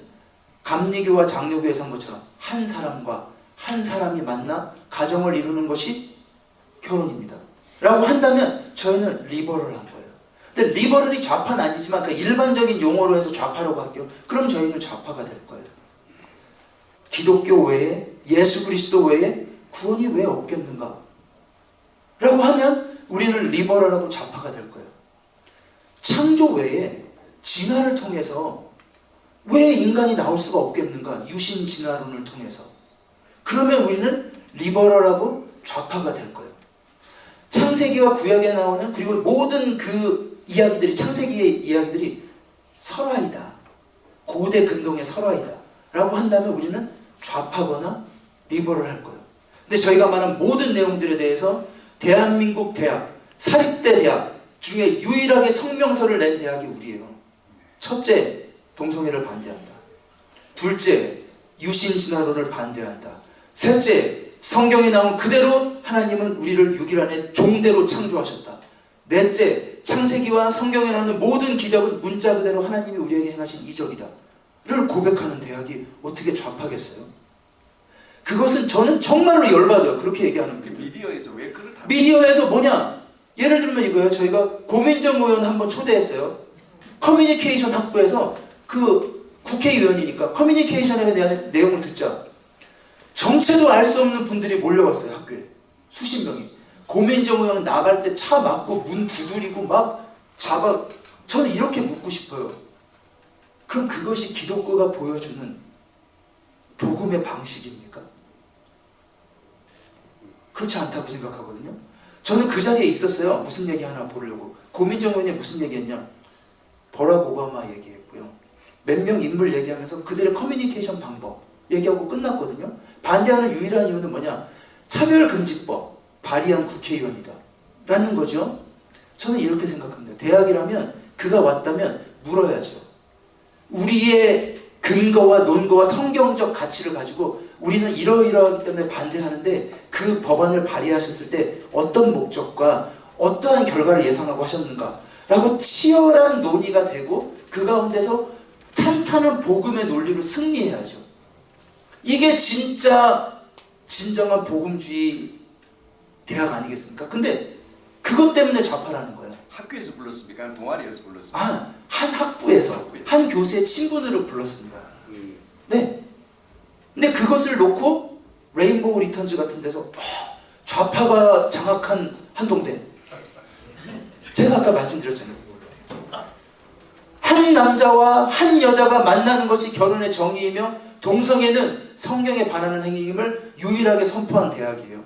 감리교와 장로교에서 한 것처럼 한 사람과 한 사람이 만나 가정을 이루는 것이 결혼입니다. 라고 한다면 저희는 리버럴한 거예요. 근데 리버럴이 좌파는 아니지만 그 일반적인 용어로 해서 좌파라고 할게요. 그럼 저희는 좌파가 될 거예요. 기독교 외에 예수 그리스도 외에 구원이 왜 없겠는가? 라고 하면 우리는 리버럴하고 좌파가 될 거예요. 창조 외에 진화를 통해서 왜 인간이 나올 수가 없겠는가? 유신 진화론을 통해서. 그러면 우리는 리버럴하고 좌파가 될 거예요. 창세기와 구약에 나오는 그리고 모든 그 이야기들이 창세기의 이야기들이 설화이다. 고대 근동의 설화이다. 라고 한다면 우리는 좌파거나 리버럴 할 거예요. 근데 저희가 말한 모든 내용들에 대해서 대한민국 대학, 사립대 대학 중에 유일하게 성명서를 낸 대학이 우리예요. 첫째, 동성애를 반대한다. 둘째, 유신 진화론을 반대한다. 셋째, 성경에 나온 그대로 하나님은 우리를 6일 안에 종대로 창조하셨다. 넷째, 창세기와 성경에 나오는 모든 기적은 문자 그대로 하나님이 우리에게 행하신 이적이다. 를 고백하는 대학이 어떻게 좌파겠어요? 그것은 저는 정말로 열받아요. 그렇게 얘기하는 분들.
미디어에서 왜 그걸 다
미디어에서 뭐냐? 예를 들면 이거예요. 저희가 고민정 의원 한번 초대했어요. 커뮤니케이션 학부에서 그 국회의원이니까 커뮤니케이션에 대한 내용을 듣자. 정체도 알 수 없는 분들이 몰려왔어요. 학교에. 수십 명이. 고민정 의원은 나갈 때 차 막고 문 두드리고 막 잡아. 저는 이렇게 묻고 싶어요. 그럼 그것이 기독교가 보여주는 복음의 방식입니까? 그렇지 않다고 생각하거든요. 저는 그 자리에 있었어요. 무슨 얘기 하나 보려고. 고민정 의원이 무슨 얘기했냐? 버락 오바마 얘기했고요. 몇 명 인물 얘기하면서 그들의 커뮤니케이션 방법 얘기하고 끝났거든요. 반대하는 유일한 이유는 뭐냐? 차별금지법 발의한 국회의원이다. 라는 거죠. 저는 이렇게 생각합니다. 대학이라면 그가 왔다면 물어야죠. 우리의 근거와 논거와 성경적 가치를 가지고 우리는 이러이러하기 때문에 반대하는데 그 법안을 발의하셨을 때 어떤 목적과 어떠한 결과를 예상하고 하셨는가 라고 치열한 논의가 되고 그 가운데서 탄탄한 복음의 논리로 승리해야죠. 이게 진짜 진정한 복음주의 대학 아니겠습니까? 근데 그것 때문에 좌파라는 거예요.
학교에서 불렀습니까? 아니면 동아리에서 불렀습니까?
한 학부에서 한 교수의 친분으로 불렀습니다. 네. 근데 그것을 놓고 레인보우 리턴즈 같은 데서 좌파가 장악한 한동대. 제가 아까 말씀드렸잖아요. 한 남자와 한 여자가 만나는 것이 결혼의 정의이며 동성애는 성경에 반하는 행위임을 유일하게 선포한 대학이에요.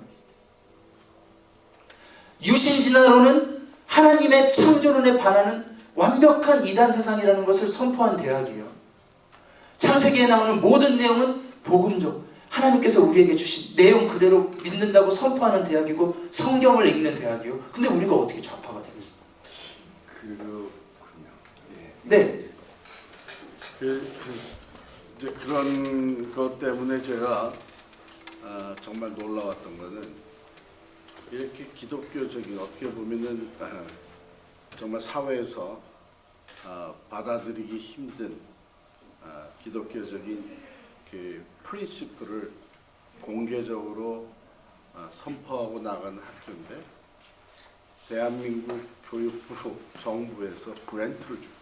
유신진화론은 하나님의 창조론에 반하는 완벽한 이단 사상이라는 것을 선포한 대학이에요. 창세기에 나오는 모든 내용은 복음적, 하나님께서 우리에게 주신 내용 그대로 믿는다고 선포하는 대학이고 성경을 읽는 대학이에요. 근데 우리가 어떻게 좌파가 되겠어요?
그렇군요. 예.
네.
이제 그런 것 때문에 제가 정말 놀라웠던 거는 이렇게 기독교적인 어떻게 보면은 정말 사회에서 받아들이기 힘든 기독교적인 그 프린시플을 공개적으로 선포하고 나가는 학교인데 대한민국 교육부 정부에서 그랜트를 줍니다.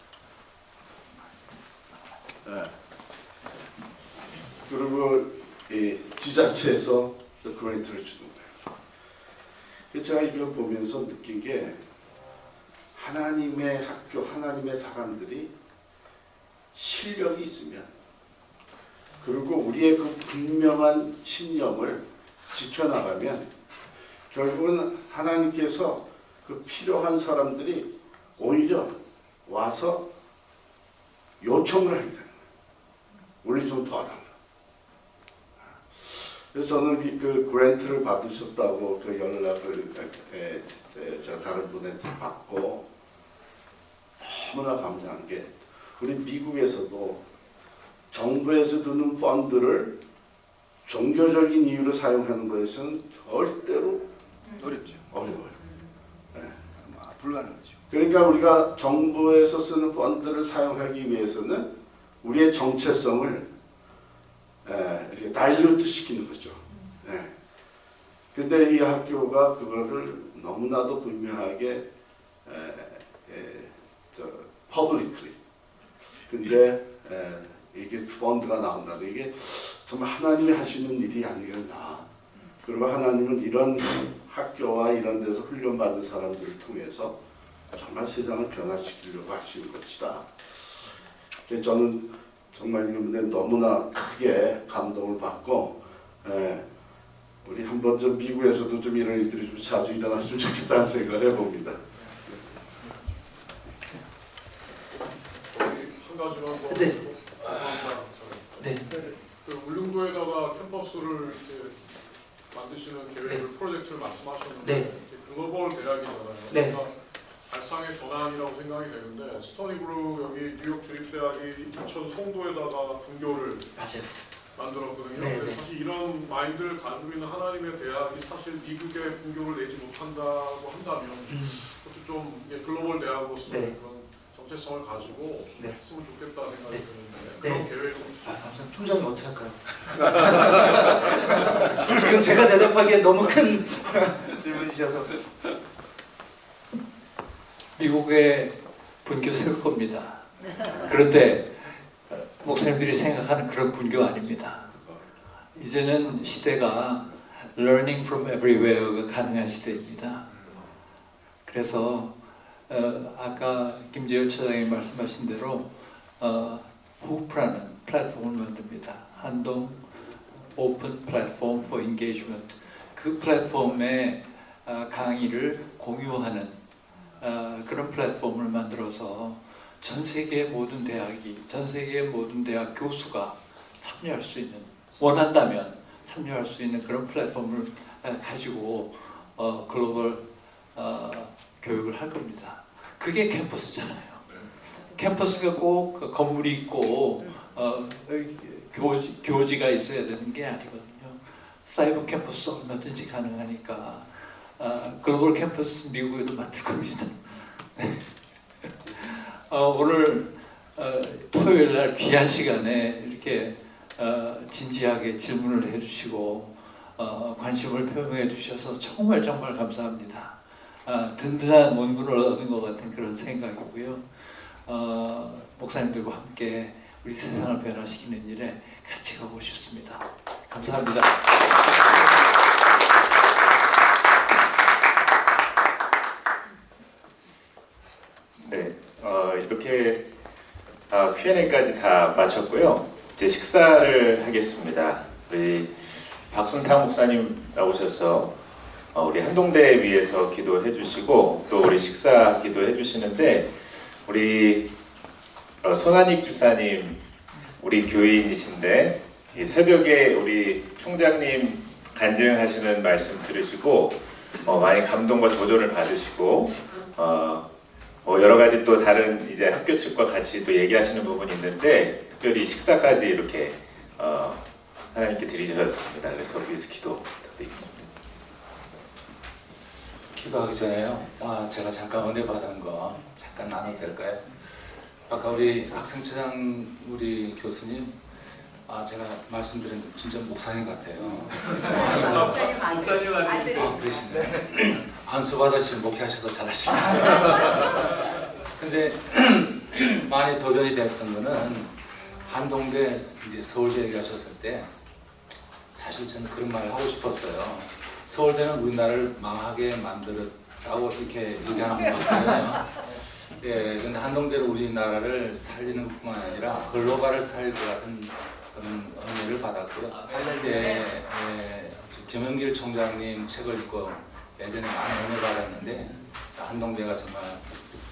그리고 이 지자체에서 또 그랜트를 주는 거예요. 그래서 제가 이걸 보면서 느낀 게 하나님의 학교, 하나님의 사람들이 실력이 있으면 그리고 우리의 그 분명한 신념을 지켜나가면 결국은 하나님께서 그 필요한 사람들이 오히려 와서 요청을 하게 되는 거예요. 우리 좀 도와달라. 그래서 저는 그 그랜트를 받으셨다고 그 연락을 제가 다른 분한테 받고 너무나 감사한 게 우리 미국에서도 정부에서 주는 펀드를 종교적인 이유로 사용하는 것은 절대로
어렵죠.
어려워요. 네.
불가능하죠.
그러니까 우리가 정부에서 쓰는 펀드를 사용하기 위해서는 우리의 정체성을 이렇게 다일루트 시키는 거죠. 근데 이 학교가 그거를 너무나도 분명하게 publicly. 근데 이게 펀드가 나온다는 이게 정말 하나님이 하시는 일이 아니겠나. 그리고 하나님은 이런 학교와 이런 데서 훈련받은 사람들을 통해서 정말 세상을 변화시키려고 하시는 것이다. 그래서 저는 정말 이런데 너무나 크게 감동을 받고, 우리 한번 좀 미국에서도 좀 이런 일들이 좀 자주 일어났으면 좋겠다는 생각을 해봅니다.
한 가지만 더.
네. 네.
그 울릉도에다가 캠퍼스를 이렇게 만드시는 계획을 프로젝트를 말씀하셨는데
네.
이게 글로벌 대학이잖아요.
네.
그러니까 발상의 전환이라고 생각이 되는데 스토니브룩 여기 뉴욕 주립대학이 인천 송도에다가 분교를
맞아요.
만들었거든요.
네,
그래서
네.
사실 이런 마인드를 가지고 있는 하나님의 대학이 사실 미국에 분교를 내지 못한다고 한다면 그것도 좀 이게 글로벌 대학으로서
네.
그런 정체성을 가지고
네.
했으면 좋겠다 생각이
네.
드는데
네.
그런 계획은
감사합니다. 총장님 어떻게 할까요? 이건 제가 대답하기엔 너무 큰 질문이셔서.
미국에 분교 세울 겁니다. 그런데 목사님들이 생각하는 그런 분교 아닙니다. 이제는 시대가 learning from everywhere가 가능한 시대입니다. 그래서 아까 김재열 처장이 말씀하신 대로 호프라는 플랫폼을 만듭니다. 한동 오픈 플랫폼 for engagement. 그 플랫폼에 강의를 공유하는 그런 플랫폼을 만들어서 전 세계의 모든 대학이, 전 세계의 모든 대학 교수가 참여할 수 있는, 원한다면 참여할 수 있는 그런 플랫폼을 가지고 글로벌 교육을 할 겁니다. 그게 캠퍼스잖아요. 캠퍼스가 꼭 건물이 있고 교지가 있어야 되는 게 아니거든요. 사이버 캠퍼스 얼마든지 가능하니까 글로벌 캠퍼스 미국에도 만들 겁니다. 오늘 토요일 날 귀한 시간에 이렇게 진지하게 질문을 해주시고 관심을 표명해 주셔서 정말 감사합니다. 든든한 원군을 얻은 것 같은 그런 생각이고요. 목사님들과 함께 우리 세상을 변화시키는 일에 같이 가고 싶습니다. 감사합니다.
네, 이렇게 Q&A까지 다 마쳤고요. 이제 식사를 하겠습니다. 우리 박순탁 목사님 나오셔서 우리 한동대 위해서 기도해 주시고 또 우리 식사 기도해 주시는데 우리 손한익 집사님 우리 교인이신데 이 새벽에 우리 총장님 간증하시는 말씀 들으시고 많이 감동과 조절을 받으시고 여러 가지 또 다른 이제 학교 측과 같이 또 얘기하시는 부분이 있는데 특별히 식사까지 이렇게 하나님께 드리셨습니다. 그래서 위해서 기도 부탁드리겠습니다.
기도하기 전에요. 제가 잠깐 은혜 받은 거 잠깐 나눠도 될까요? 아까 우리 학생처장 우리 교수님 제가 말씀드렸는데 진짜 목사님 같아요.
목사님 아들이.
그러시네. 안수 받으시면 목회하셔도 잘하시네. 근데 많이 도전이 됐던 거는 한동대 이제 서울대 얘기하셨을 때 사실 저는 그런 말을 하고 싶었어요. 서울대는 우리나라를 망하게 만들었다고 이렇게 얘기하는 것 같거든요. 예, 근데 한동대로 우리나라를 살리는 뿐만 아니라 글로벌을 살릴 것 같은 그런 은혜를 받았고요. 김영길 총장님 책을 읽고 예전에 많이 은혜 받았는데 한동대가 정말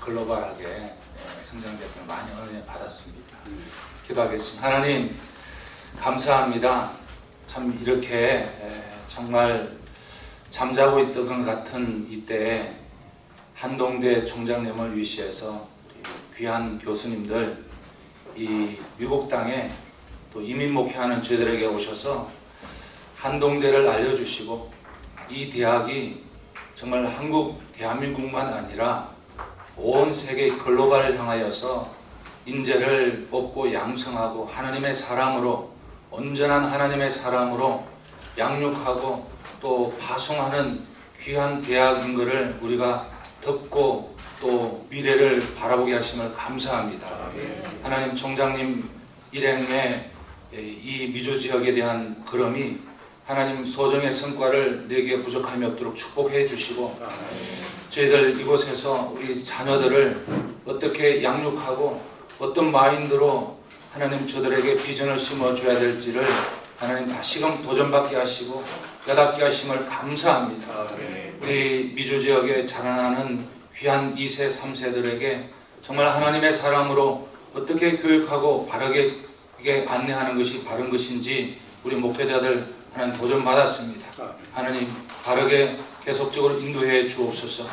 글로벌하게 성장됐던 많이 은혜 받았습니다. 기도하겠습니다. 하나님 감사합니다. 참 이렇게 정말 잠자고 있던 것 같은 이때에 한동대 총장님을 위시해서 우리 귀한 교수님들 이 미국 땅에 또 이민 목회하는 저희들에게 오셔서 한동대를 알려주시고 이 대학이 정말 한국 대한민국만 아니라 온 세계 글로벌을 향하여서 인재를 뽑고 양성하고 하나님의 사람으로 온전한 하나님의 사람으로 양육하고 또 파송하는 귀한 대학인 것을 우리가 듣고 또 미래를 바라보게 하심을 감사합니다. 하나님 총장님 일행의 이 미주 지역에 대한 걸음이 하나님 소정의 성과를 내게 부족함이 없도록 축복해 주시고 저희들 이곳에서 우리 자녀들을 어떻게 양육하고 어떤 마인드로 하나님 저들에게 비전을 심어줘야 될지를 하나님 다시금 도전받게 하시고 깨닫게 하심을 감사합니다. 우리 미주 지역에 자라나는 귀한 2세, 3세들에게 정말 하나님의 사람으로 어떻게 교육하고 바르게 안내하는 것이 바른 것인지 우리 목회자들 하나님 도전받았습니다. 하나님 바르게 계속적으로 인도해 주옵소서.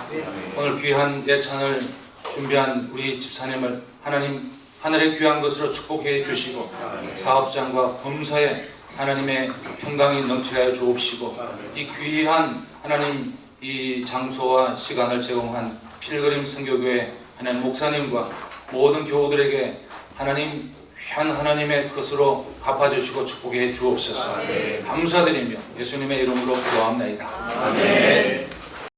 오늘 귀한 예찬을 준비한 우리 집사님을 하나님 하늘의 귀한 것으로 축복해 주시고 사업장과 범사에 하나님의 평강이 넘치게 하여 주옵시고 이 귀한 하나님 이 장소와 시간을 제공한 필그림 선교교회 하나님 목사님과 모든 교우들에게 하나님 귀한 하나님의 것으로 갚아주시고 축복해 주옵소서. 감사드리며 예수님의 이름으로 기도합나이다. 아멘.